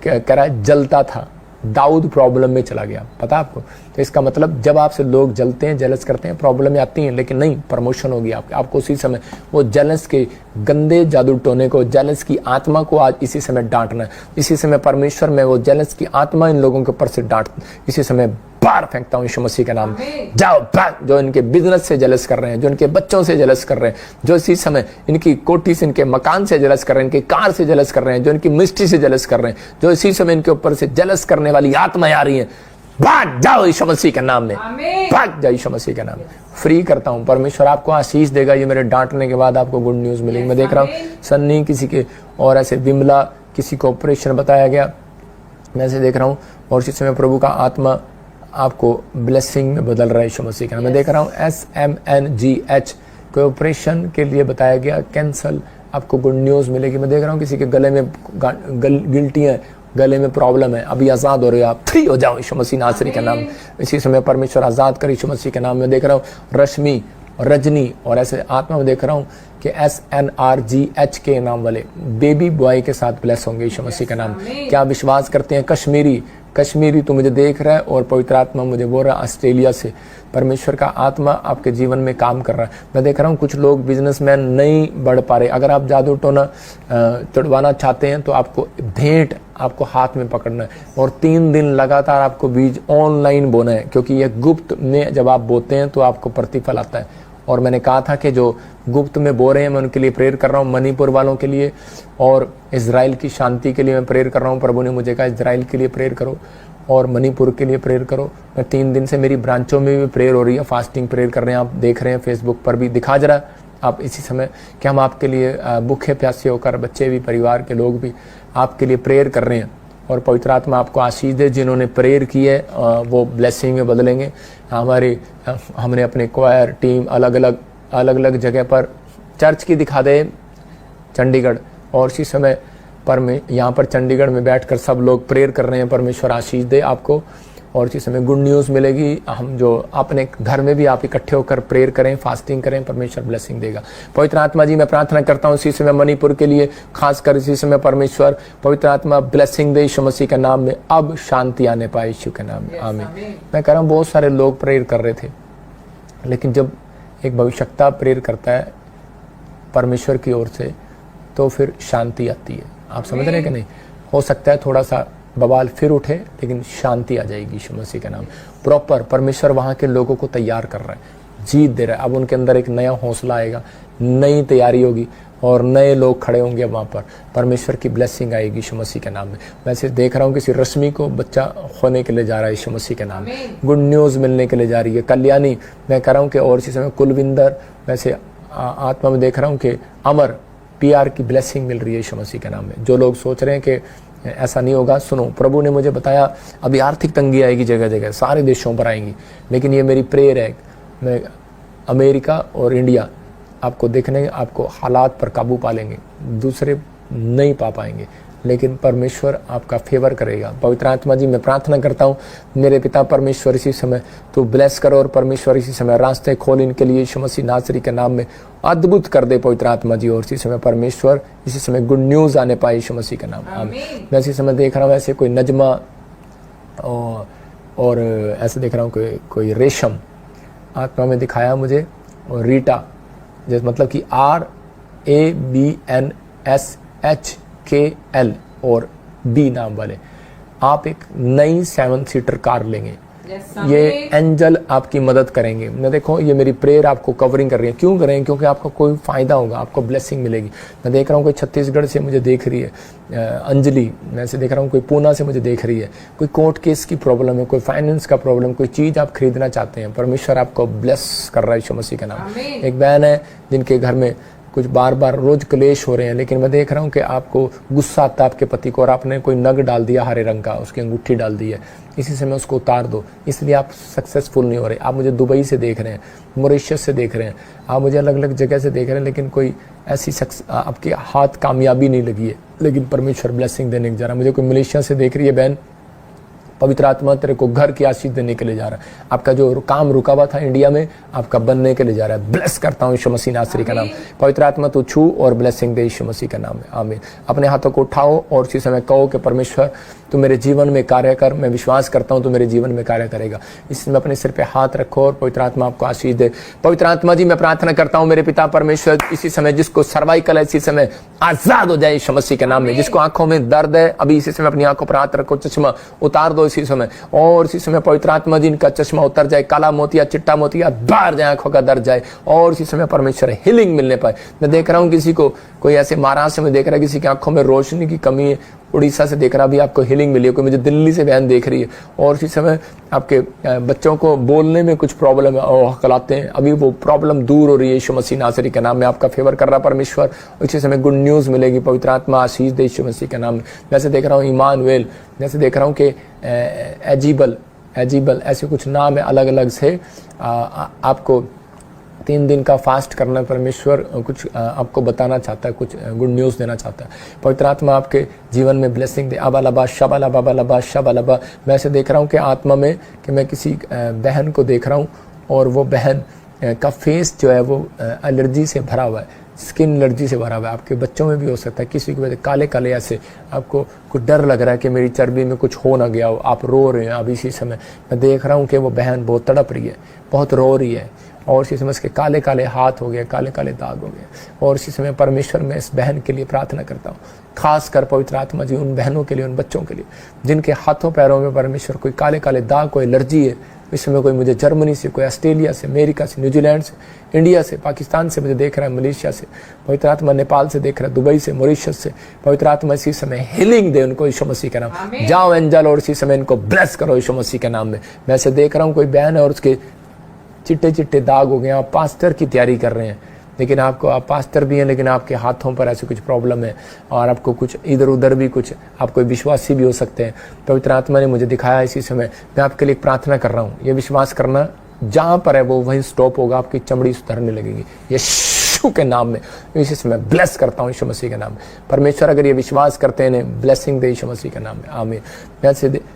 कह रहा है जलता था, दाऊद प्रॉब्लम में चला गया, पता आपको। तो इसका मतलब जब आपसे लोग जलते हैं, जेलस करते हैं, प्रॉब्लम आती हैं, लेकिन नहीं, प्रमोशन होगी आपको उसी समय। वो जेलस के गंदे जादू टोने को, जेलस की आत्मा को आज इसी समय डांटना है। इसी समय परमेश्वर में वो जेलस की आत्मा इन लोगों के ऊपर से डांट इसी समय बाहर फेंकता हूँ यीशु मसीह के नाम में। जाओ बाहर, जो इनके बिजनेस से जेलस कर रहे हैं, जो इनके बच्चों से जेलस कर रहे हैं, जो इसी समय इनकी कोठी से, इनके मकान से जेलस कर रहे हैं, इनकी कार से जेलस कर रहे हैं, जो इनकी मिनिस्ट्री से जेलस कर रहे हैं, जो इसी समय इनके ऊपर से जेलस करने वाली आत्माएं आ रही हैं, भाग जाओ यीशु मसीह के नाम में, भाग जाओ यीशु मसीह के नाम में। फ्री करता हूँ, परमेश्वर आपको आशीष देगा। ये मेरे डांटने के बाद आपको गुड न्यूज़ मिलेगी। मैं देख रहा हूँ सन्नी किसी के, और ऐसे विमला किसी को ऑपरेशन बताया गया, मैं ऐसे देख रहा हूँ। और इसी समय प्रभु का आत्मा आपको ब्लेसिंग में बदल रहा है यीशु मसीह का नाम। मैं देख रहा हूँ SMNGH कोई ऑपरेशन के लिए बताया गया, कैंसल, आपको गुड न्यूज़ मिलेगी। मैं देख रहा हूँ किसी के गले में गिल्टी है, गले में प्रॉब्लम है, अभी आज़ाद हो रहे हो, आप फ्री हो जाओ यीशु मसीह नासरी का नाम। इसी समय परमेश्वर आज़ाद कर यीशु मसीह के नाम में। देख रहा हूँ रश्मि, रजनी, और ऐसे आत्मा में देख रहा हूँ कि SNRGH के नाम वाले बेबी बॉय के साथ ब्लेस होंगे यीशु मसीह का नाम। क्या विश्वास करते हैं? कश्मीरी तो मुझे देख रहा है, और पवित्र आत्मा मुझे बोल रहा है ऑस्ट्रेलिया से परमेश्वर का आत्मा आपके जीवन में काम कर रहा है। मैं देख रहा हूँ कुछ लोग बिजनेसमैन नहीं बढ़ पा रहे। अगर आप जादू टोना तोड़वाना चाहते हैं तो आपको भेंट आपको हाथ में पकड़ना है, और 3 दिन लगातार आपको बीज ऑनलाइन बोना है, क्योंकि ये गुप्त में जब आप बोते हैं तो आपको प्रतिफल आता है। और मैंने कहा था कि जो गुप्त में बो रहे हैं मैं उनके लिए प्रेयर कर रहा हूँ, मणिपुर वालों के लिए और इजराइल की शांति के लिए मैं प्रेयर कर रहा हूँ। प्रभु ने मुझे कहा इजराइल के लिए प्रेयर करो और मणिपुर के लिए प्रेयर करो। मैं 3 दिन से मेरी ब्रांचों में भी प्रेयर हो रही है, फास्टिंग प्रेयर कर रहे हैं, आप देख रहे हैं फेसबुक पर भी दिखा जरा आप इसी समय कि हम आपके लिए भूखे प्यासे होकर, बच्चे भी, परिवार के लोग भी आपके लिए प्रेयर कर रहे हैं। और पवित्र आत्मा आपको आशीष दे। जिन्होंने प्रेयर की है वो ब्लेसिंग में बदलेंगे। हमने अपने क्वायर टीम अलग अलग जगह पर, चर्च की दिखा दे चंडीगढ़, और इसी समय पर में यहाँ पर चंडीगढ़ में बैठकर सब लोग प्रेयर कर रहे हैं। परमेश्वर आशीष दे आपको और इसी समय गुड न्यूज़ मिलेगी। हम जो अपने घर में भी आप इकट्ठे होकर प्रेयर करें, फास्टिंग करें, परमेश्वर ब्लेसिंग देगा। पवित्र आत्मा जी मैं प्रार्थना करता हूँ इसी समय मणिपुर के लिए, खासकर इसी समय परमेश्वर पवित्र आत्मा ब्लेसिंग दे यीशु मसीह के नाम में। अब शांति आने पाए यीशु के नाम में, आमीन। मैं कह रहा हूँ बहुत सारे लोग प्रेयर कर रहे थे, लेकिन जब एक भविष्यता प्रेयर करता है परमेश्वर की ओर से तो फिर शांति आती है। आप समझ रहे हैं कि नहीं? हो सकता है थोड़ा सा बवाल फिर उठे, लेकिन शांति आ जाएगी यीशु मसीह के नाम। प्रॉपर परमेश्वर वहाँ के लोगों को तैयार कर रहा है, जीत दे रहा है। अब उनके अंदर एक नया हौसला आएगा, नई तैयारी होगी और नए लोग खड़े होंगे वहाँ पर। परमेश्वर की ब्लेसिंग आएगी यीशु मसीह के नाम में। वैसे देख रहा हूँ किसी रश्मि को बच्चा होने के लिए जा रहा है यीशु मसीह के नाम में, गुड न्यूज़ मिलने के लिए जा रही है। कल्याणी मैं कह रहा हूँ कि, और इसी समय कुलविंदर, वैसे आत्मा में देख रहा हूँ कि अमर PR की ब्लेसिंग मिल रही है यीशु मसीह के नाम में। जो लोग सोच रहे हैं कि ऐसा नहीं होगा, सुनो, प्रभु ने मुझे बताया अभी आर्थिक तंगी आएगी जगह जगह, सारे देशों पर आएंगी, लेकिन ये मेरी प्रेयर है, मैं अमेरिका और इंडिया आपको देखने, आपको हालात पर काबू पा लेंगे, दूसरे नहीं पा पाएंगे, लेकिन परमेश्वर आपका फेवर करेगा। पवित्र आत्मा जी मैं प्रार्थना करता हूँ मेरे पिता परमेश्वर इसी समय तो ब्लेस करो और परमेश्वर इसी समय रास्ते खोल इनके लिए यीशु मसीह नासरी के नाम में, अद्भुत कर दे पवित्र आत्मा जी। और इसी समय परमेश्वर इसी समय गुड न्यूज़ आने पाए यीशु मसीह के नाम, आमीन। मैं इसी समय देख रहा हूँ ऐसे कोई नजमा और ऐसे देख रहा हूँ कोई रेशम आत्मा में दिखाया मुझे, और रीटा, जैसे मतलब कि RABNSHKL और B नाम वाले, आप एक नई 7 सीटर कार लेंगे। ये एंजल आपकी मदद करेंगे। मैं देखो ये मेरी प्रेयर आपको कवरिंग कर रही है। क्यों करें? क्योंकि आपको कोई फायदा होगा, आपको ब्लेसिंग मिलेगी। मैं देख रहा हूँ कोई छत्तीसगढ़ से मुझे देख रही है, अंजलि, मैं से देख रहा हूँ कोई पूना से मुझे देख रही है, कोई कोर्ट केस की प्रॉब्लम है, कोई फाइनेंस का प्रॉब्लम, कोई चीज़ आप खरीदना चाहते हैं, परमेश्वर आपको ब्लेस कर रहा है यीशु मसीह का नाम। एक बहन है जिनके घर में कुछ बार बार रोज क्लेश हो रहे हैं, लेकिन मैं देख रहा हूँ कि आपको गुस्सा आता है आपके पति को, और आपने कोई नग डाल दिया हरे रंग का, उसकी अंगूठी डाल दी है, इसी समय उसको उतार दो, इसलिए आप सक्सेसफुल नहीं हो रहे। आप मुझे दुबई से देख रहे हैं, मॉरिशस से देख रहे हैं, आप मुझे अलग अलग जगह से देख रहे हैं, लेकिन कोई ऐसी आपके हाथ कामयाबी नहीं लगी है, लेकिन परमेश्वर ब्लेसिंग देने जा रहा है। मुझे कोई मलेशिया से देख रही है बहन, पवित्र आत्मा तेरे को घर की आशीष देने के लिए जा रहा है। आपका जो काम रुका हुआ था इंडिया में, आपका बनने के लिए जा रहा है। ब्लेस करता हूँ यीशु मसीह नासरी का नाम। पवित्र आत्मा तू छू और ब्लेसिंग दे यीशु मसीह का नाम में, आमीन। अपने हाथों को उठाओ और उसी समय कहो कि परमेश्वर तू मेरे जीवन में कार्य कर। मैं विश्वास करता हूँ तू मेरे जीवन में कार्य करेगा। इसमें अपने सिर पे हाथ रखो और पवित्र आत्मा आपको आशीष दे। पवित्र आत्मा जी मैं प्रार्थना करता हूँ मेरे पिता परमेश्वर, इसी समय जिसको सर्वाइकल है इसी समय आजाद हो जाए यीशु मसीह के नाम में। जिसको आंखों में दर्द है अभी इसी समय अपनी आंखों पर हाथ रखो, चश्मा उतार दो इसी समय, और इसी समय पवित्र आत्मा जी इनका चश्मा उतर जाए, काला मोतिया चिट्टा मोतिया बाहर जाए, आंखों का दर्द जाए, और इसी समय परमेश्वर हीलिंग मिलने पाए। मैं देख रहा हूँ किसी को, कोई ऐसे महाराष्ट्र में देख रहा है किसी की आंखों में रोशनी की कमी है, उड़ीसा से देख रहा भी आपको हीलिंग मिली है, कोई मुझे दिल्ली से बहन देख रही है, और इसी समय आपके बच्चों को बोलने में कुछ प्रॉब्लम है और हकलाते हैं, अभी वो प्रॉब्लम दूर हो रही है यीशु मसीह नासरी के नाम में। आपका फेवर कर रहा परमेश्वर, इसी समय गुड न्यूज़ मिलेगी। पवित्र आत्मा आशीष दे यीशु मसीह के नाम में। वैसे देख रहा हूँ इमानुएल, जैसे देख रहा हूँ कि एजिबल ऐसे कुछ नाम है अलग अलग से। आपको 3 दिन का फास्ट करना परमेश्वर कुछ आपको बताना चाहता है, कुछ गुड न्यूज़ देना चाहता है। पवित्र आत्मा आपके जीवन में ब्लेसिंग दे। अबालबा शबाला बाबालबा शबालबा। मैं ऐसे देख रहा हूँ कि आत्मा में कि मैं किसी बहन को देख रहा हूँ, और वो बहन का फेस जो है वो एलर्जी से भरा हुआ है, स्किन एलर्जी से भरा हुआ है। आपके बच्चों में भी हो सकता है, किसी की वजह काले काले ऐसे आपको कुछ डर लग रहा है कि मेरी चर्बी में कुछ हो ना गया हो, आप रो रहे हैं। अब इसी समय मैं देख रहा हूँ कि वो बहन बहुत तड़प रही है, बहुत रो रही है, और इसी समय इसके काले काले हाथ हो गए, काले काले दाग हो गए। और इसी समय परमेश्वर मैं इस बहन के लिए प्रार्थना करता हूँ, खास कर पवित्र आत्मा जी उन बहनों के लिए, उन बच्चों के लिए जिनके हाथों पैरों में परमेश्वर कोई काले काले दाग, कोई एलर्जी है, इस समय कोई मुझे जर्मनी से, कोई ऑस्ट्रेलिया से, अमेरिका से, न्यूजीलैंड से, इंडिया से, पाकिस्तान से मुझे देख रहा है, मलेशिया से, पवित्र आत्मा नेपाल से देख रहा है, दुबई से, मॉरिशस से, पवित्र आत्मा इसी समय हीलिंग दे उनको यीशु मसीह के नाम। जाओ एंजल और इसी समय इनको ब्लेस करो यीशु मसीह के नाम में। मैं ऐसे देख रहा हूँ कोई बहन है और उसके चिट्टे चिट्टे दाग हो गए, आप पास्टर की तैयारी कर रहे हैं, लेकिन आप पास्टर भी हैं, लेकिन आपके हाथों पर ऐसे कुछ प्रॉब्लम है और आपको कुछ इधर उधर भी कुछ, आप कोई विश्वासी भी हो सकते हैं। पवित्र आत्मा ने मुझे दिखाया इसी समय, मैं आपके लिए प्रार्थना कर रहा हूँ। ये विश्वास करना जहाँ पर है वो वहीं स्टॉप होगा, आपकी चमड़ी सुधरने लगेगी यीशु के नाम में। इसी समय ब्लेस करता हूँ यीशु मसीह के नाम में। परमेश्वर अगर ये विश्वास करते हैं, ब्लेसिंग दे यीशु मसीह के नाम में, आमीन।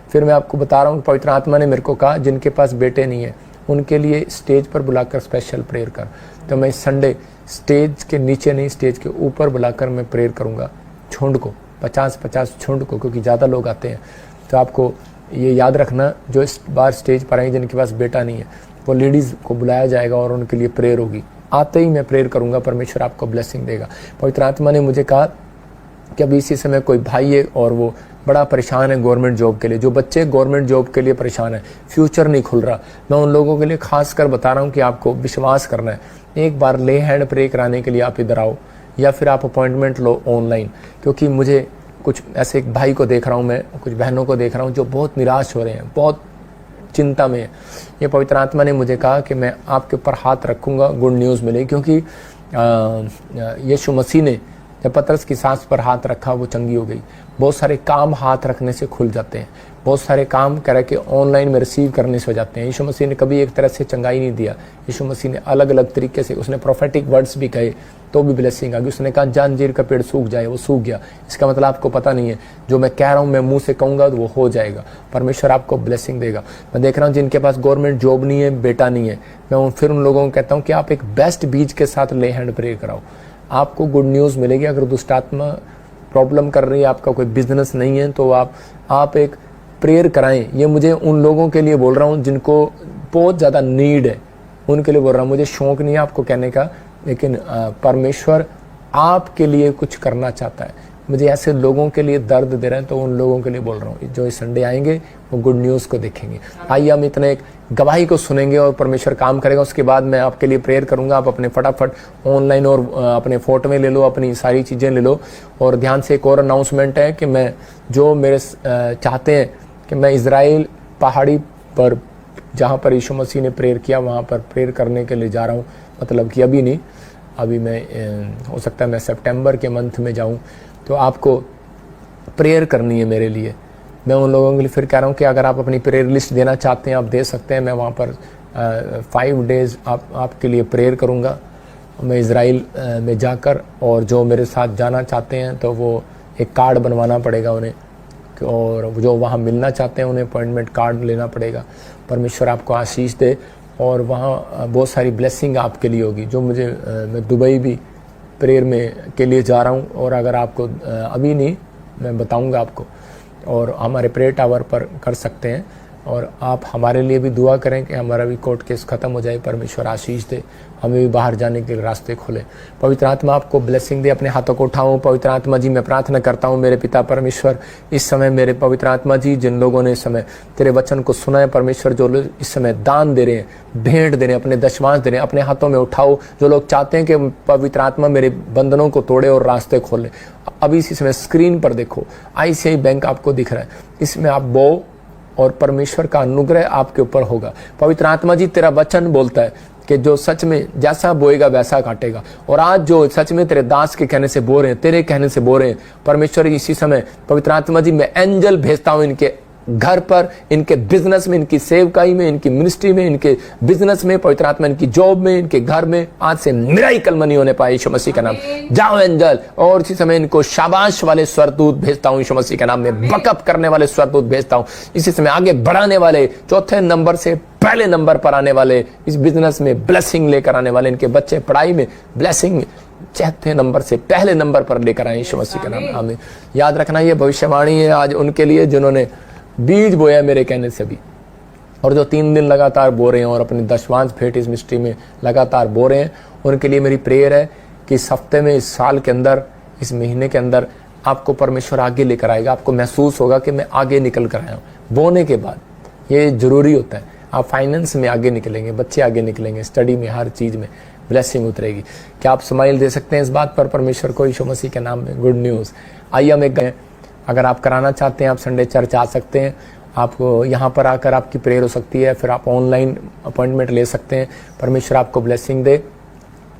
फिर मैं आपको बता रहा हूँ, पवित्र आत्मा ने मेरे को कहा जिनके पास बेटे नहीं है उनके लिए स्टेज पर बुलाकर स्पेशल प्रेयर कर। तो मैं इस संडे स्टेज के नीचे नहीं, स्टेज के ऊपर बुलाकर मैं प्रेयर करूंगा झुंड को, 50-50 झुंड को, क्योंकि ज़्यादा लोग आते हैं। तो आपको ये याद रखना, जो इस बार स्टेज पर आएंगे जिनके पास बेटा नहीं है, वो लेडीज़ को बुलाया जाएगा और उनके लिए प्रेयर होगी। आते ही मैं प्रेयर करूंगा, परमेश्वर आपको ब्लेसिंग देगा। पवित्र आत्मा ने मुझे कहा कि अभी इसी समय कोई भाई है और वो बड़ा परेशान है गवर्नमेंट जॉब के लिए। जो बच्चे गवर्नमेंट जॉब के लिए परेशान है, फ्यूचर नहीं खुल रहा, मैं उन लोगों के लिए खास कर बता रहा हूँ कि आपको विश्वास करना है। एक बार ले हैंड प्रे कराने के लिए आप इधर आओ, या फिर आप अपॉइंटमेंट लो ऑनलाइन, क्योंकि मुझे कुछ ऐसे एक भाई को देख रहा हूँ, मैं कुछ बहनों को देख रहा हूँ जो बहुत निराश हो रहे हैं, बहुत चिंता में है। ये पवित्र आत्मा ने मुझे कहा कि मैं आपके ऊपर हाथ रखूँगा, गुड न्यूज़ मिलेगी। क्योंकि यीशु मसीह ने जब पतरस की सांस पर हाथ रखा, वो चंगी हो गई। बहुत सारे काम हाथ रखने से खुल जाते हैं, बहुत सारे काम कह के ऑनलाइन में रिसीव करने से हो जाते हैं। यीशु मसीह ने कभी एक तरह से चंगाई नहीं दिया, यीशु मसीह ने अलग अलग तरीके से, उसने प्रोफेटिक वर्ड्स भी कहे तो भी ब्लेसिंग आ गई। उसने कहा जंजीर का पेड़ सूख जाए, वो सूख गया। इसका मतलब आपको पता नहीं है, जो मैं कह रहा हूँ मैं मुंह से कहूँगा तो वो हो जाएगा। परमेश्वर आपको ब्लेसिंग देगा। मैं देख रहा हूँ जिनके पास गवर्नमेंट जॉब नहीं है, बेटा नहीं है, मैं फिर उन लोगों को कहता हूँ कि आप एक बेस्ट बीज के साथ ले हैंड प्रेयर कराओ, आपको गुड न्यूज़ मिलेगी। अगर दुष्ट आत्मा प्रॉब्लम कर रही है, आपका कोई बिजनेस नहीं है, तो आप एक प्रेयर कराएं। ये मुझे उन लोगों के लिए बोल रहा हूँ जिनको बहुत ज़्यादा नीड है, उनके लिए बोल रहा हूँ। मुझे शौक नहीं है आपको कहने का, लेकिन परमेश्वर आपके लिए कुछ करना चाहता है। मुझे ऐसे लोगों के लिए दर्द दे रहे हैं, तो उन लोगों के लिए बोल रहा हूँ जो इस संडे आएंगे वो गुड न्यूज़ को देखेंगे। आइए हम इतने एक गवाही को सुनेंगे और परमेश्वर काम करेगा। उसके बाद मैं आपके लिए प्रेयर करूंगा। आप अपने फटाफट ऑनलाइन और अपने फोटो में ले लो, अपनी सारी चीज़ें ले लो। और ध्यान से एक और अनाउंसमेंट है कि मैं जो मेरे चाहते हैं कि मैं इजराइल पहाड़ी पर, जहाँ पर यीशु मसीह ने प्रेयर किया, वहाँ पर प्रेयर करने के लिए जा रहा हूँ। मतलब कि अभी नहीं, अभी मैं हो सकता है मैं सितंबर के मंथ में जाऊँ। तो आपको प्रेयर करनी है मेरे लिए। मैं उन लोगों के लिए फिर कह रहा हूँ कि अगर आप अपनी प्रेयर लिस्ट देना चाहते हैं, आप दे सकते हैं। मैं वहाँ पर 5 डेज़ आपके लिए प्रेयर करूँगा मैं इजराइल में जाकर। और जो मेरे साथ जाना चाहते हैं तो वो एक कार्ड बनवाना पड़ेगा उन्हें, और जो वहाँ मिलना चाहते हैं उन्हें अपॉइंटमेंट कार्ड लेना पड़ेगा। परमेश्वर आपको आशीष दे। और वहाँ बहुत सारी ब्लेसिंग आपके लिए होगी। जो मुझे मैं दुबई भी प्रेयर में के लिए जा रहा हूँ, और अगर आपको अभी नहीं, मैं बताऊँगा आपको, और हमारे प्रेयर टावर पर कर सकते हैं। और आप हमारे लिए भी दुआ करें कि हमारा भी कोर्ट केस ख़त्म हो जाए, परमेश्वर आशीष दे, हमें भी बाहर जाने के रास्ते खोले। पवित्र आत्मा आपको ब्लेसिंग दे। अपने हाथों को उठाऊं। पवित्र आत्मा जी, मैं प्रार्थना करता हूं मेरे पिता परमेश्वर, इस समय मेरे पवित्र आत्मा जी, जिन लोगों ने इस समय तेरे वचन को सुना है परमेश्वर, जो लोग इस समय दान दे रहे हैं, भेंट दे रहे हैं, अपने दशमांश दे रहे हैं, अपने हाथों में उठाओ। जो लोग चाहते हैं कि पवित्र आत्मा मेरे बंधनों को तोड़े और रास्ते खोले, अभी इसी समय स्क्रीन पर देखो, ICICI बैंक आपको दिख रहा है, इसमें आप बो और परमेश्वर का अनुग्रह आपके ऊपर होगा। पवित्र आत्मा जी, तेरा वचन बोलता है कि जो सच में जैसा बोएगा वैसा काटेगा। और आज जो सच में तेरे दास के कहने से बो रहे हैं, तेरे कहने से बो रहे हैं, परमेश्वर इसी समय पवित्र आत्मा जी, मैं एंजल भेजता हूं इनके घर पर, इनके बिजनेस में, इनकी सेवकाई में, इनकी मिनिस्ट्री में, इनके बिजनेस में, पवित्र आत्मा इनकी जॉब में, इनके घर में आज से मिराकल नहीं होने पाए यीशु मसीह का नाम। जाओ एंजल। और इसी समय इनको शाबाश वाले स्वर्गदूत भेजता हूं यीशु मसीह के नाम में, बकअप करने वाले स्वर्गदूत भेजता हूं। इसी समय आगे बढ़ाने वाले, चौथे नंबर से पहले नंबर पर आने वाले, इस बिजनेस में ब्लेसिंग लेकर आने वाले, इनके बच्चे पढ़ाई में ब्लेसिंग चौथे नंबर से पहले नंबर पर लेकर आए यीशु मसीह के नाम। आमीन। याद रखना, ये भविष्यवाणी है आज उनके लिए जिन्होंने बीज बोया मेरे कहने से भी, और जो 3 दिन लगातार बो रहे हैं और अपने दशवांश भेंट इस मिस्ट्री में लगातार बो रहे हैं, उनके लिए मेरी प्रेयर है कि इस हफ्ते में, इस साल के अंदर, इस महीने के अंदर आपको परमेश्वर आगे लेकर आएगा। आपको महसूस होगा कि मैं आगे निकल कर आया हूँ। बोने के बाद ये जरूरी होता है। आप फाइनेंस में आगे निकलेंगे, बच्चे आगे निकलेंगे, स्टडी में, हर चीज़ में ब्लेसिंग उतरेगी। क्या आप स्माइल दे सकते हैं इस बात पर परमेश्वर को यीशु मसीह के नाम में? Good news. आइए हम एक गए, अगर आप कराना चाहते हैं आप संडे चर्च आ सकते हैं, आपको यहाँ पर आकर आपकी प्रेयर हो सकती है, फिर आप ऑनलाइन अपॉइंटमेंट ले सकते हैं। परमेश्वर आपको ब्लेसिंग दे।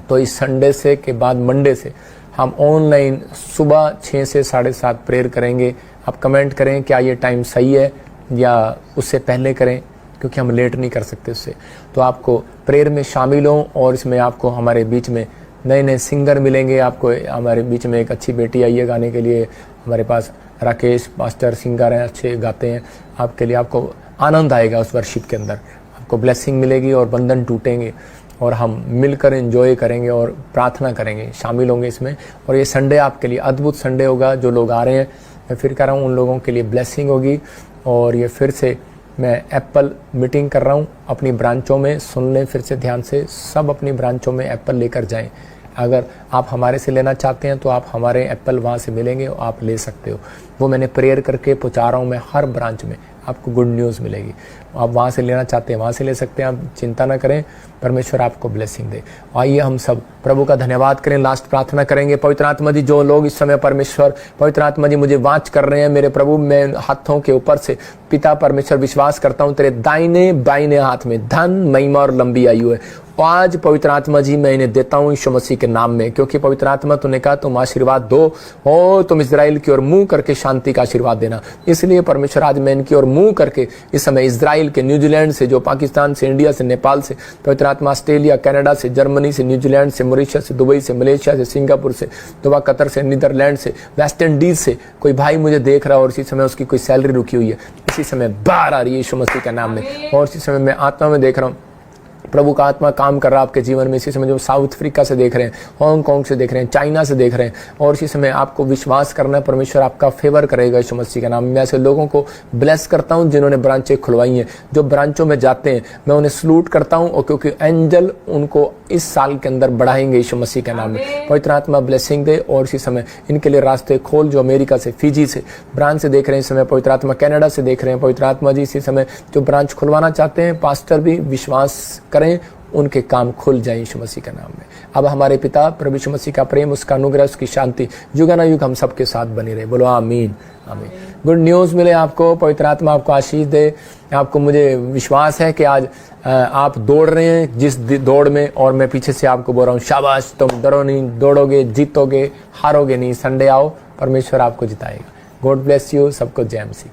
तो इस संडे से के बाद मंडे से हम ऑनलाइन सुबह 6 से 7:30 प्रेयर करेंगे। आप कमेंट करें क्या ये टाइम सही है या उससे पहले करें, क्योंकि हम लेट नहीं कर सकते उससे। तो आपको प्रेयर में शामिल हों, और इसमें आपको हमारे बीच में नए नए सिंगर मिलेंगे। आपको हमारे बीच में एक अच्छी बेटी आई है गाने के लिए, हमारे पास राकेश मास्टर सिंगर हैं, अच्छे गाते हैं। आपके लिए आपको आनंद आएगा उस वर्शिप के अंदर, आपको ब्लेसिंग मिलेगी और बंधन टूटेंगे और हम मिलकर एंजॉय करेंगे और प्रार्थना करेंगे, शामिल होंगे इसमें। और ये संडे आपके लिए अद्भुत संडे होगा। जो लोग आ रहे हैं, मैं फिर कह रहा हूँ, उन लोगों के लिए ब्लेसिंग होगी। और ये फिर से मैं एप्पल मीटिंग कर रहा हूँ अपनी ब्रांचों में। सुन लें फिर से ध्यान से, सब अपनी ब्रांचों में एप्पल लेकर जाएं। अगर आप हमारे से लेना चाहते हैं तो आप हमारे एप्पल वहाँ से मिलेंगे और आप ले सकते हो। वो मैंने प्रेयर करके पहुँचा रहा हूँ मैं हर ब्रांच में, आपको गुड न्यूज़ मिलेगी। आप वहाँ से लेना चाहते हैं वहाँ से ले सकते हैं, आप चिंता ना करें, परमेश्वर आपको ब्लेसिंग दे। आइए हम सब प्रभु का धन्यवाद करें, लास्ट प्रार्थना करेंगे। पवित्र आत्मा जी, जो लोग इस समय परमेश्वर पवित्र आत्मा जी मुझे वाच कर रहे हैं, मेरे प्रभु, मैं हाथों के ऊपर से पिता परमेश्वर विश्वास करता हूँ तेरे दाहिने बाइने हाथ में धन, महिमा और लंबी आयु है। आज पवित्र आत्मा जी मैं इन्हें देता हूँ यीशु मसीह के नाम में, क्योंकि पवित्र आत्मा तूने कहा तुम आशीर्वाद दो और तुम इजराइल की ओर मुंह करके शांति का आशीर्वाद देना। इसलिए परमेश्वर आज मैं इनकी ओर मुंह करके इस समय इजराइल के, न्यूजीलैंड से, जो पाकिस्तान से, इंडिया से, नेपाल से, पवित्र आत्मा ऑस्ट्रेलिया, कनाडा से, जर्मनी से, न्यूजीलैंड से, मॉरिशस से, दुबई से, मलेशिया से, सिंगापुर से, दुबा, कतर से, नीदरलैंड से, वेस्ट इंडीज से कोई भाई मुझे देख रहा है और इसी समय उसकी कोई सैलरी रुकी हुई है, इसी समय बाहर आ रही है यीशु मसीह के नाम में। और इसी समय मैं आत्मा में देख रहा हूँ प्रभु का आत्मा काम कर रहा है आपके जीवन में। इसी समय जो साउथ अफ्रीका से देख रहे हैं, हांगकांग से देख रहे हैं, चाइना से देख रहे हैं, और इसी समय आपको विश्वास करना है, परमेश्वर आपका फेवर करेगा यीशु मसीह के नाम में। मैं ऐसे लोगों को ब्लेस करता हूं जिन्होंने ब्रांचें खुलवाई हैं, जो ब्रांचों में जाते हैं मैं उन्हें सलूट करता हूं, और क्योंकि एंजल उनको इस साल के अंदर बढ़ाएंगे यीशु मसीह के नाम में। पवित्र आत्मा ब्लेसिंग दे और इसी समय इनके लिए रास्ते खोल। जो अमेरिका से, फिजी से ब्रांच से देख रहे हैं इस समय, पवित्र आत्मा कनाडा से देख रहे हैं, पवित्र आत्मा जी इसी समय जो ब्रांच खुलवाना चाहते हैं, पास्टर भी विश्वास करें उनके काम खुल जाए यीशु मसीह के नाम में। अब हमारे पिता प्रभु यीशु मसीह का प्रेम, उसका अनुग्रह, उसकी शांति युगानुयुग हम सबके साथ बनी रहे। बोलो आमीन आमीन। गुड न्यूज़ मिले आपको, पवित्र आत्मा आपको आशीष दे। आपको, मुझे विश्वास है कि आज आप दौड़ रहे हैं जिस दौड़ में, और मैं पीछे से आपको बोल रहा हूँ शाबाश, तुम डरो नहीं, दौड़ोगे, जीतोगे, हारोगे नहीं। संडे आओ, परमेश्वर आपको जिताएगा। God bless you. सबको जय मसीह।